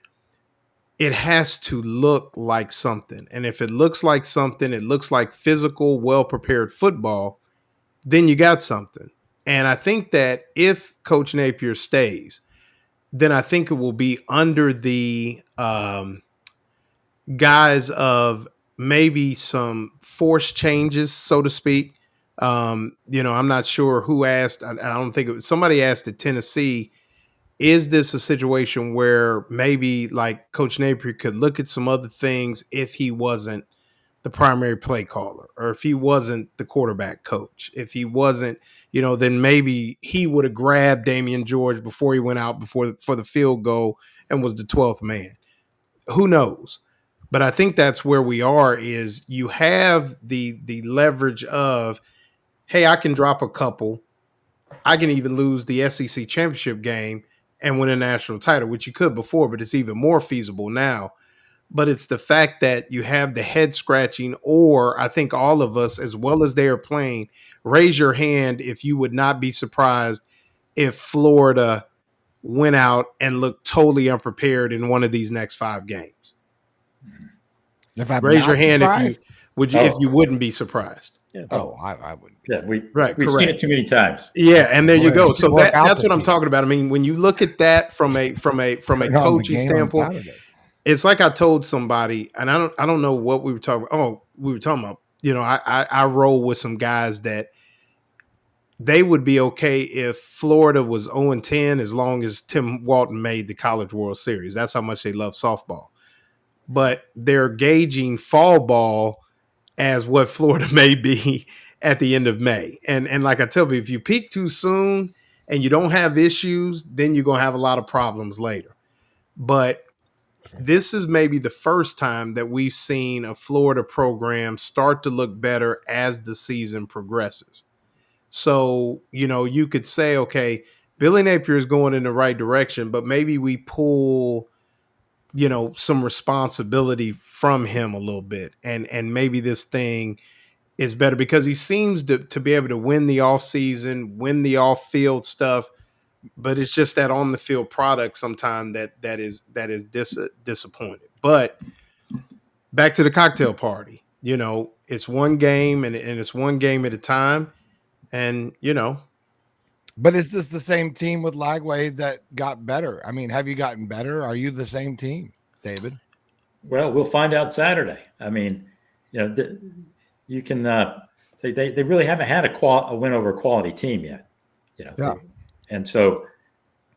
it has to look like something. And if it looks like something, it looks like physical, well-prepared football, then you got something. And I think that if Coach Napier stays, then I think it will be under the guise of maybe some forced changes, so to speak. I'm not sure who asked. I don't think it was somebody asked at Tennessee, is this a situation where maybe like Coach Napier could look at some other things if he wasn't the primary play caller, or if he wasn't the quarterback coach, if he wasn't, then maybe he would have grabbed Damian George before he went out for the field goal and was the 12th man. Who knows? But I think that's where we are, is you have the leverage of, hey, I can drop a couple. I can even lose the SEC championship game and win a national title, which you could before, but it's even more feasible now. But it's the fact that you have the head scratching, or I think all of us, as well as they are playing, raise your hand if you would not be surprised if Florida went out and looked totally unprepared in one of these next 5 games. If I'm raise not your hand surprised? if you wouldn't be surprised. Yeah. I wouldn't. Yeah, we've correct. seen it too many times. Yeah, and there you go. So Work out that's the what I'm team. talking about. I mean, when you look at that from a coaching standpoint, it's like I told somebody, and I don't know what we were talking about. Oh, we were talking about, I roll with some guys that they would be okay if Florida was 0-10 as long as Tim Walton made the College World Series. That's how much they love softball. But they're gauging fall ball as what Florida may be at the end of May. And like I tell you, if you peak too soon and you don't have issues, then you're going to have a lot of problems later. But this is maybe the first time that we've seen a Florida program start to look better as the season progresses. So, you could say, okay, Billy Napier is going in the right direction, but maybe we pull some responsibility from him a little bit. And maybe this thing is better because he seems to be able to win the offseason, win the off-field stuff, but it's just that on the field product sometimes that is disappointed. But back to the cocktail party, it's one game and it's one game at a time. And, But is this the same team with Lagway that got better? I mean, have you gotten better? Are you the same team, David? Well, we'll find out Saturday. I mean, you can say they really haven't had a win over a quality team yet. Yeah. And so,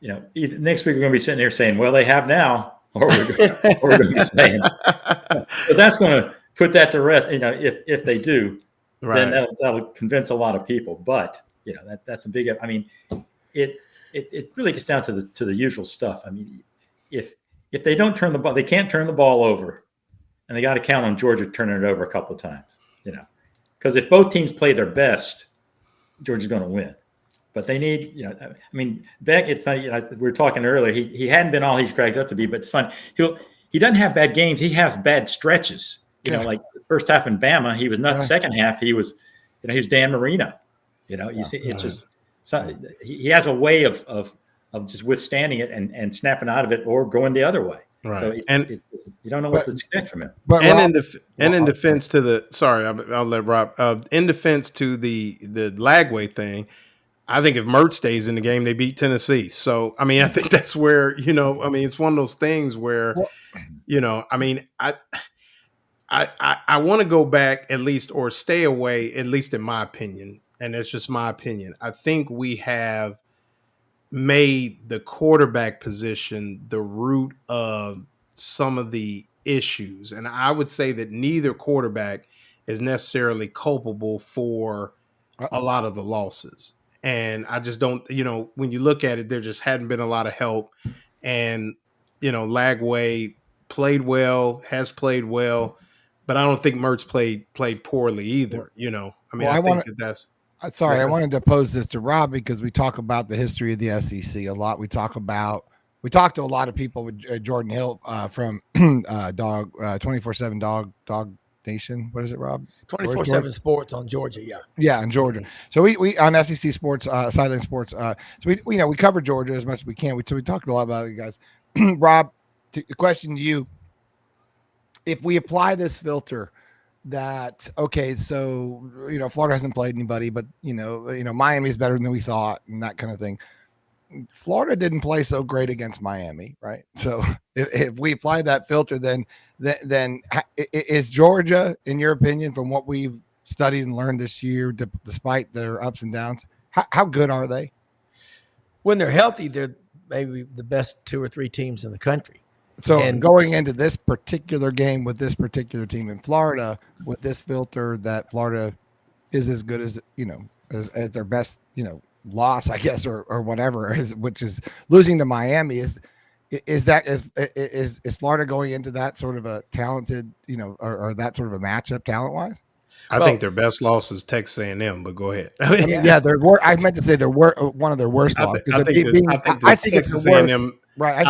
next week we're going to be sitting here saying, well, they have now, or we're going to be saying, but that's going to put that to rest. If they do, then that'll convince a lot of people. But that's a big. I mean, it really gets down to the usual stuff. I mean, if they don't turn the ball, they can't turn the ball over, and they got to count on Georgia turning it over a couple of times. Because if both teams play their best, Georgia's going to win. But they need, I mean, Beck. It's funny. We were talking earlier. He hadn't been all he's cracked up to be, but it's fun. He doesn't have bad games. He has bad stretches. Like the first half in Bama, he was not. The second half, he was, he was Dan Marino. You see, it's just he has a way of just withstanding it and snapping out of it or going the other way. Right. So it's you don't know what to expect from him. But in defense to the I'll let Rob. In defense to the Lagway thing, I think if Mert stays in the game, they beat Tennessee. So I mean, I think that's where it's one of those things where I mean, I want to go back at least or stay away, at least in my opinion, and it's just my opinion. I think we have made the quarterback position the root of some of the issues. And I would say that neither quarterback is necessarily culpable for a lot of the losses. And I just don't, when you look at it, there just hadn't been a lot of help. And, Lagway played well, has played well, but I don't think Mertz played poorly either. You know, I mean, Well, I think wanna- that's. Sorry, What's I that? wanted to pose this to Rob because we talk about the history of the SEC a lot. We talk to a lot of people with Jordan Hill from Dog 24/7 Dog Nation. What is it, Rob? 24/7 Sports on Georgia. Yeah. Yeah, in Georgia. So we on SEC Sports, Sideline Sports. So we cover Georgia as much as we can. So we talked a lot about it, guys. Rob, the question to you: if we apply this filter, that okay, so Florida hasn't played anybody, but Miami's better than we thought, and that kind of thing. Florida didn't play so great against Miami, right? So if we apply that filter, then is Georgia, in your opinion, from what we've studied and learned this year, despite their ups and downs, how good are they? When they're healthy, they're maybe the best 2 or 3 teams in the country. So going into this particular game with this particular team in Florida, with this filter, that Florida is as good as as their best loss, I guess, or whatever, which is losing to Miami. Is Florida going into that sort of a talented, or that sort of a matchup talent wise? I think their best loss is Texas A&M, but go ahead. I mean, I meant to say they're one of their worst losses. I think it's the worst. Right.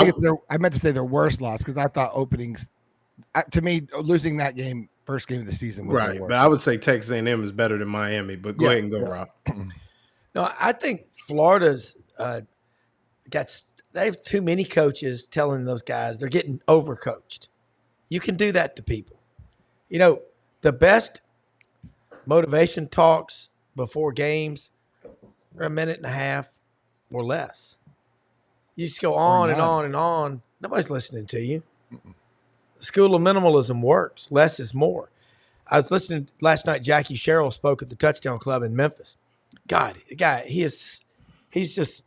I meant to say their worst loss because I thought openings, to me, losing that game, first game of the season, was right. But I would say Texas A&M is better than Miami. But go ahead and go, Rob. No, I think Florida's they have too many coaches telling those guys they're getting overcoached. You can do that to people. The best motivation talks before games are a minute and a half or less. You just go on and on and on. Nobody's listening to you. The school of minimalism works. Less is more. I was listening last night. Jackie Sherrill spoke at the Touchdown Club in Memphis. God, the guy, he's just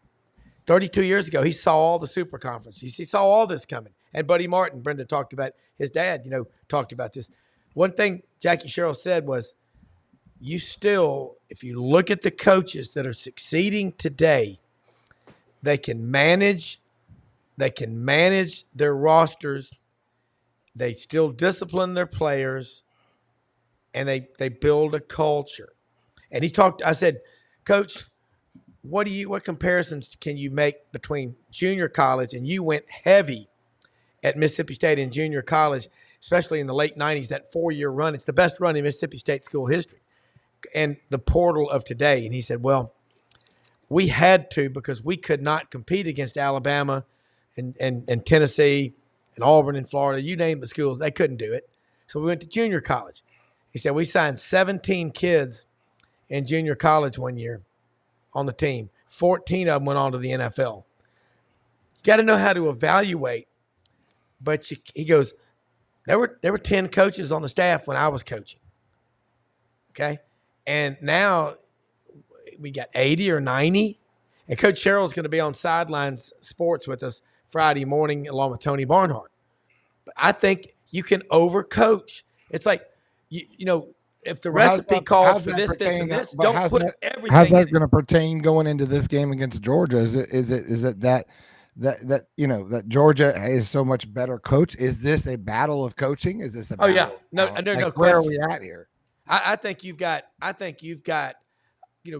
32 years ago. He saw all the super conferences. He saw all this coming. And Buddy Martin, Brenda talked about, his dad, talked about this. One thing Jackie Sherrill said was, if you look at the coaches that are succeeding today, they can manage their rosters. They still discipline their players, and they build a culture. And I said, Coach, what comparisons can you make between junior college, and you went heavy at Mississippi State in junior college, especially in the late 90s, that 4-year run. It's the best run in Mississippi State school history, and the portal of today. And he said, well, we had to, because we could not compete against Alabama and Tennessee and Auburn and Florida. You name the schools, they couldn't do it. So we went to junior college. He said, we signed 17 kids in junior college one year on the team. 14 of them went on to the NFL. You got to know how to evaluate. But he goes, there were 10 coaches on the staff when I was coaching. Okay? And now we got 80 or 90. And Coach Sherrill's going to be on Sidelines Sports with us Friday morning along with Tony Barnhart. But I think you can overcoach. It's like, if the recipe calls for this, and this, don't put everything. How's that going to pertain going into this game against Georgia? Is it that Georgia is so much better coach? Is this a battle of coaching? Is this a battle? Oh yeah, no, there's no question. Where are we at here? I think you've got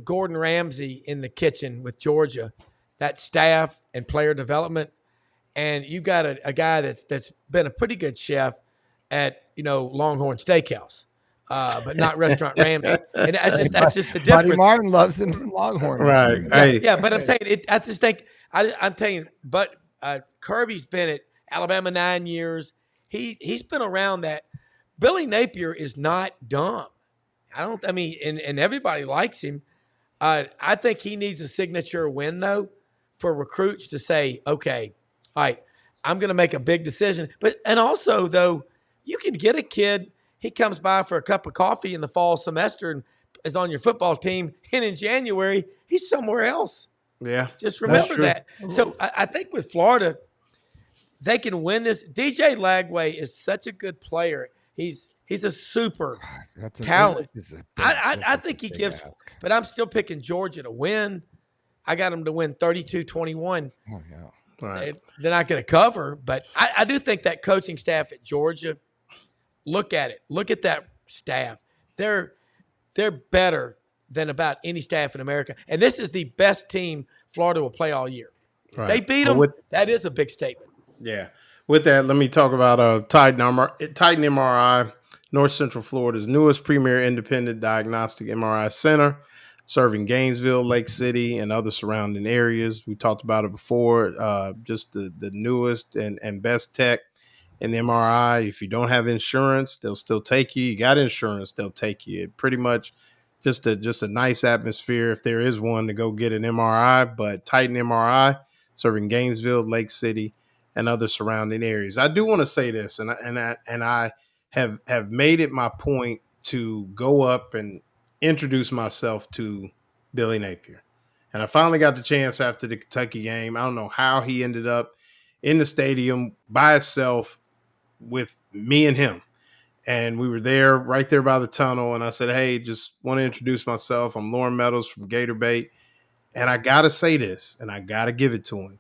Gordon Ramsay in the kitchen with Georgia, that staff and player development, and you've got a guy that's been a pretty good chef at Longhorn Steakhouse. But not Restaurant Ramsay. And that's just the difference. Buddy Martin loves him some Longhorn. Right. Yeah, but I'm saying I just think I'm telling you, but Kirby's been at Alabama 9 years. He's been around that. Billy Napier is not dumb. And everybody likes him. I think he needs a signature win though for recruits to say, okay, all right, I'm going to make a big decision. And also though, you can get a kid. He comes by for a cup of coffee in the fall semester and is on your football team. And in January, he's somewhere else. Yeah. Just remember that. So I think with Florida, they can win this. DJ Lagway is such a good player. He's a super talent. I think he gives, but I'm still picking Georgia to win. I got him to win 32-21. Oh, yeah. Right. They're not going to cover, but I do think that coaching staff at Georgia, look at it. Look at that staff. They're better than about any staff in America. And this is the best team Florida will play all year. If they beat them, that is a big statement. Yeah. With that, let me talk about Titan MRI, North Central Florida's newest premier independent diagnostic MRI center, serving Gainesville, Lake City, and other surrounding areas. We talked about it before, just the newest and best tech in the MRI. If you don't have insurance, they'll still take you. You got insurance, they'll take you. It pretty much just a nice atmosphere if there is one to go get an MRI. But Titan MRI, serving Gainesville, Lake City, and other surrounding areas. I do want to say this, and I have made it my point to go up and introduce myself to Billy Napier. And I finally got the chance after the Kentucky game. I don't know how he ended up in the stadium by himself with me and him. And we were there, right there by the tunnel. And I said, hey, just want to introduce myself. I'm Lauren Meadows from Gator Bait. And I got to say this, and I got to give it to him.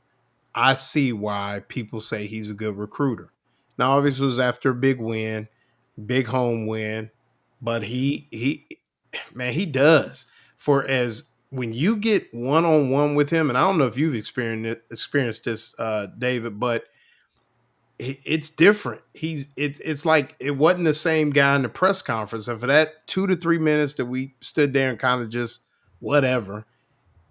I see why people say he's a good recruiter. Now, obviously, it was after a big win, big home win, but he does. For as when you get one-on-one with him, and I don't know if you've experienced this, David, but it's different. It's like it wasn't the same guy in the press conference. And for that 2 to 3 minutes that we stood there and kind of just whatever,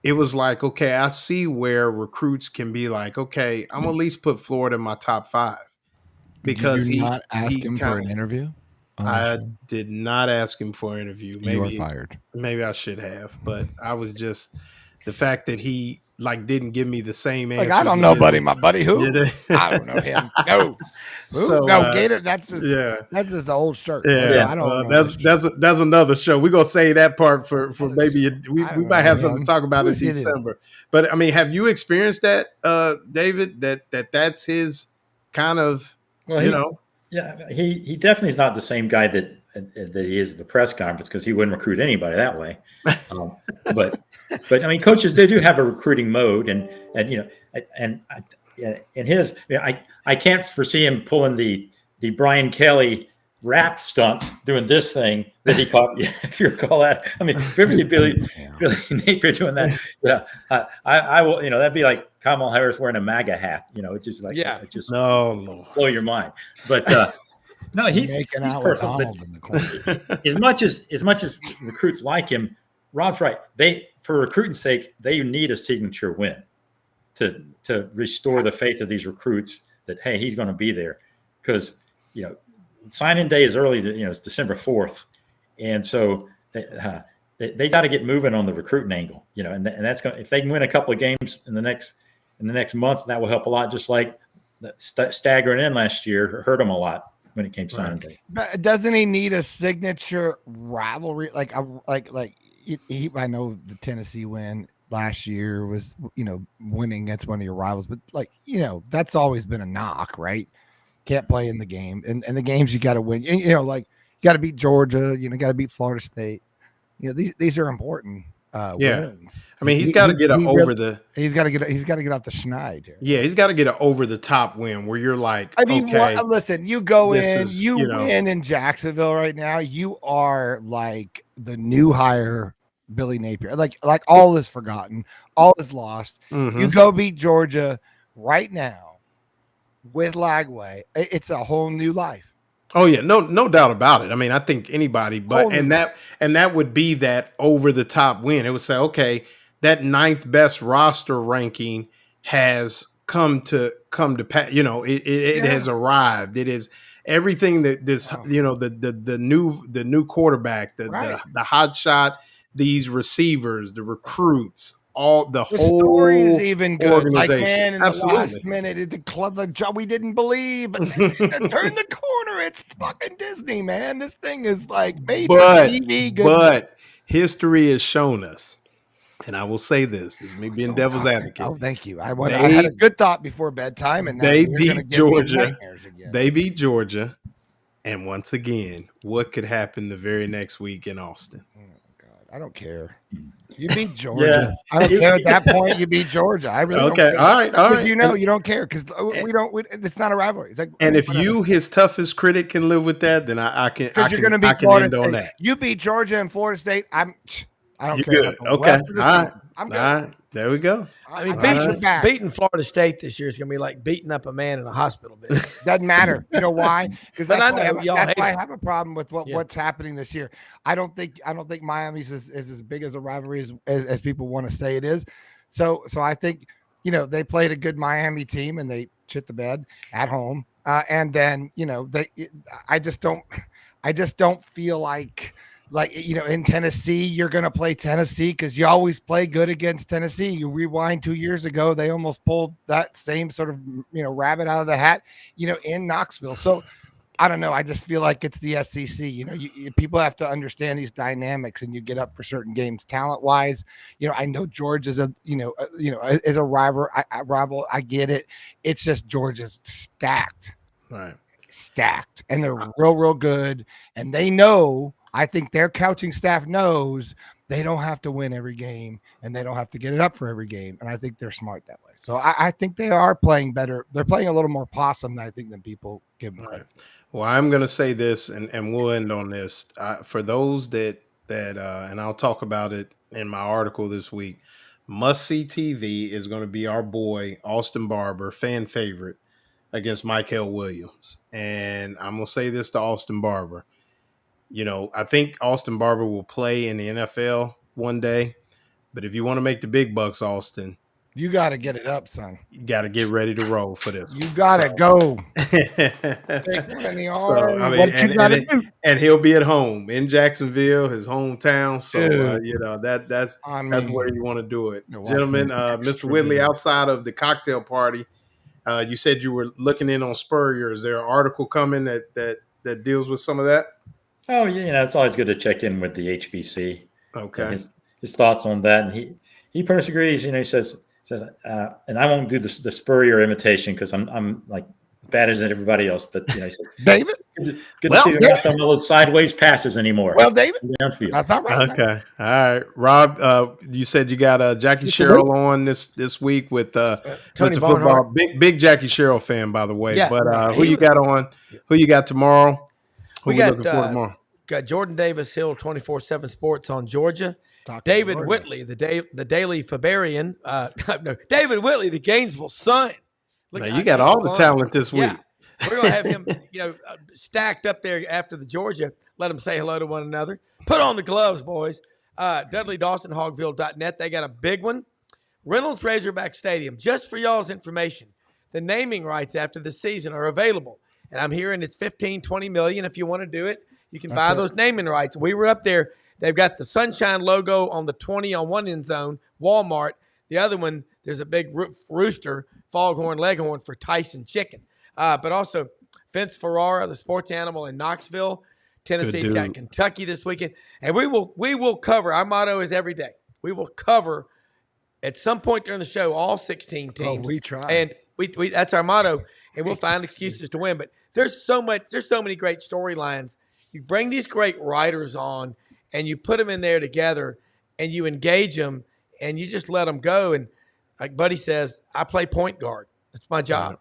it was like, okay, I see where recruits can be like, okay, I'm at least put Florida in my top 5. Because did you not ask him for an interview? I did not ask him for an interview. Maybe you were fired. Maybe I should have, but I was just the fact that he didn't give me the same answer. Like, I don't know, buddy. My buddy who? I don't know him. No. So, Gator. That's his old shirt. Yeah, I don't know. That's another show. We're gonna say that part for maybe we might have something to talk about in December. But I mean, have you experienced that, David? That's his kind of Yeah, he definitely is not the same guy that he is at the press conference, because he wouldn't recruit anybody that way. But I mean, coaches, they do have a recruiting mode, and in his, I can't foresee him pulling the Brian Kelly rap stunt, doing this thing that he caught. If you recall that, I mean, if you ever see Billy Napier doing that, I will. That'd be like Kamala Harris wearing a MAGA hat. It's just like, it just blow your mind. But no, he's out personal. Donald in the corner. As much as recruits like him, Rob's right. For recruiting sake, they need a signature win to restore the faith of these recruits that, hey, he's going to be there, because sign-in day is early. It's December 4th, and so they got to get moving on the recruiting angle. And that's going, if they can win a couple of games in the next month, that will help a lot. Just like staggering in last year hurt them a lot when it came sign-in day. But doesn't he need a signature rivalry? Like I know the Tennessee win last year was winning against one of your rivals, but that's always been a knock, right? Can't play in the game, and the games you got to win. You got to beat Georgia. Got to beat Florida State. These are important wins. I mean, he's got to get He's got to get off the schneid here. Yeah, he's got to get an over the top win where you're like, I mean, okay, listen, you go in, win in Jacksonville right now. You are like the new hire Billy Napier. Like all is forgotten, all is lost. Mm-hmm. You go beat Georgia right now with Lagway. It's a whole new life. Oh yeah, no doubt about it. I mean, I think anybody, but that would be that over the top win. It would say, okay, that 9th best roster ranking has come to pass. It has arrived. It is everything that this, the new quarterback, the hot shot, these receivers, the recruits, all the whole story is even good. Organization. Like, man, in Absolutely. the last minute, the job we didn't believe, but turn the corner. It's fucking Disney, man. This thing is like made for TV. But history has shown us, and I will say this is me being devil's advocate. Oh, thank you. I had a good thought before bedtime, and now they beat Georgia. Again. They beat Georgia, and once again, what could happen the very next week in Austin? I don't care. You beat Georgia. Yeah. I don't care at that point. You beat Georgia. I really don't Okay. care. All right. All Because right. you don't care because we don't. It's not a rivalry. It's like, And if whatever. you, his toughest critic, can live with that, then I can. Because you're going to I beat can Florida end on State. that. You beat Georgia and Florida State. I don't You care good? about the Okay. rest of the All season. right. I'm good. All right. There we go. I mean, All beating Florida State this year is going to be like beating up a man in a hospital bed. Doesn't matter. You know why? Because But that's I why know y'all that's hate why I it. have a problem with Yeah. what's happening this year. I don't think Miami's is as big as a rivalry as people want to say it is. So I think they played a good Miami team and they shit the bed at home. And then I just don't feel like in Tennessee you're going to play Tennessee because you always play good against Tennessee. You rewind 2 years ago, they almost pulled that same sort of rabbit out of the hat in Knoxville. So I don't know. I just feel like it's the SEC. People have to understand these dynamics, and you get up for certain games talent wise. I know George is is a rival. I get it. It's just Georgia's stacked. Right. Stacked, and they're real good, and they know. I think their coaching staff knows they don't have to win every game, and they don't have to get it up for every game, and I think they're smart that way. So I think they are playing better. They're playing a little more possum than I think than people give them credit. Well, I'm going to say this, and we'll end on this. For those that and I'll talk about it in my article this week. Must see TV is going to be our boy Austin Barber, fan favorite, against Michael Williams. And I'm going to say this to Austin Barber. I think Austin Barber will play in the NFL one day. But if you want to make the big bucks, Austin, you got to get it up, son. You got to get ready to roll for this. You got to go. Take one in the arm. So, I mean, what you got to do? And he'll be at home in Jacksonville, his hometown. So, that's where you want to do it. Gentlemen, Mr. Whitley, outside of the cocktail party, you said you were looking in on Spurrier. Is there an article coming that deals with some of that? Oh, yeah, it's always good to check in with the HBC. Okay. His thoughts on that. And he pretty much agrees. He says, and I won't do the Spurrier imitation because I'm like bad as everybody else. But he says, David, good to see them not throwing those sideways passes anymore. Well, David, that's not right. Okay, all right, Rob. You said you got Jackie Sherrill on this week with Mr. Football. Big Jackie Sherrill fan, by the way. Yeah, but who you got on? Who you got tomorrow? We got Jordan Davis Hill, 24/7 Sports on Georgia. David Whitley, the Daily Fabarian. No, David Whitley, the Gainesville Sun. Now you got all the talent this week. Yeah. We're going to have him, stacked up there after the Georgia. Let them say hello to one another. Put on the gloves, boys. Dudley Dawson, Hogville.net. They got a big one. Reynolds Razorback Stadium. Just for y'all's information, the naming rights after the season are available. And I'm hearing it's 15, 20 million. If you want to do it, you can buy those naming rights. We were up there. They've got the Sunshine logo on the 20 on one end zone, Walmart. The other one, there's a big rooster, foghorn, leghorn for Tyson Chicken. But also Vince Ferrara, the sports animal in Knoxville. Tennessee's got Kentucky this weekend. And we will cover. Our motto is every day. We will cover at some point during the show all 16 teams. Oh, we try. And we that's our motto. And we'll find excuses to win. But there's so many great storylines. You bring these great writers on, and you put them in there together, and you engage them, and you just let them go. And like Buddy says, I play point guard. That's my job.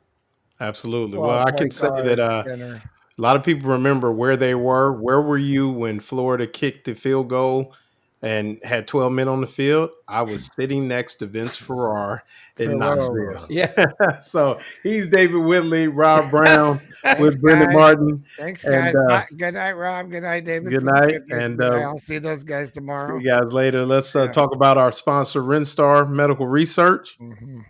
Absolutely. Well, I can say that a lot of people remember where they were. Where were you when Florida kicked the field goal and had 12 men on the field? I was sitting next to Vince Ferrara in Knoxville. Yeah. So he's David Whitley, Rob Browne with Brendan Martin. Thanks, guys. Good night, Rob. Good night, David. Good night. And I'll see those guys tomorrow. See you guys later. Let's talk about our sponsor, Rinstar Medical Research. Mm-hmm.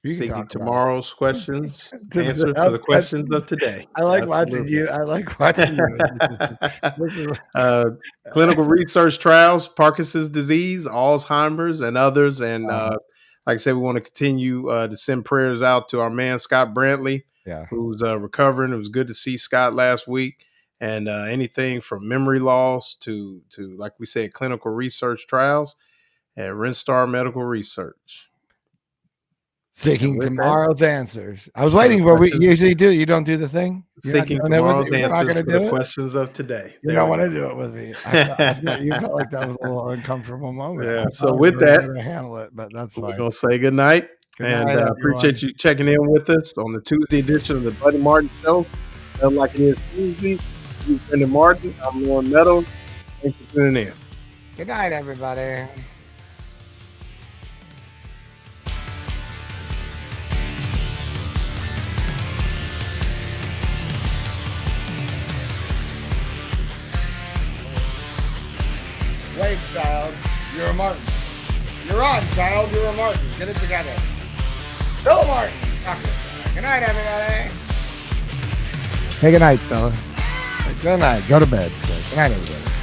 Seeking tomorrow's questions, answer to the questions of today. I like watching you. I like watching you. Clinical research trials, Parkinson's disease, Alzheimer's, and others. And like I said, we want to continue to send prayers out to our man, Scott Brantley, who's recovering. It was good to see Scott last week. And anything from memory loss to, like we said, clinical research trials at Rinstar Medical Research. Seeking with that- tomorrow's answers. I was waiting for we usually do. You don't do the thing. You're not Seeking doing it with tomorrow's it? You're not answers gonna for do the it? questions of today. You There don't we want to go. do it with me. I thought you felt like that was a little uncomfortable moment. Yeah, I so thought with we were that, gonna handle it, but that's we're fine. gonna say good night. Good And night, appreciate you checking in with us on the Tuesday edition of the Buddy Martin Show. Like it is Tuesday. I'm Brendan Martin. I'm Lauren Meadows. Thanks for tuning in. Good night, everybody. Wait, child. You're a Martin. You're on, child. You're a Martin. Get it together. Bill Martin. Good night, everybody. Hey, good night, Stella. Good night. Go to bed. Good night, everybody.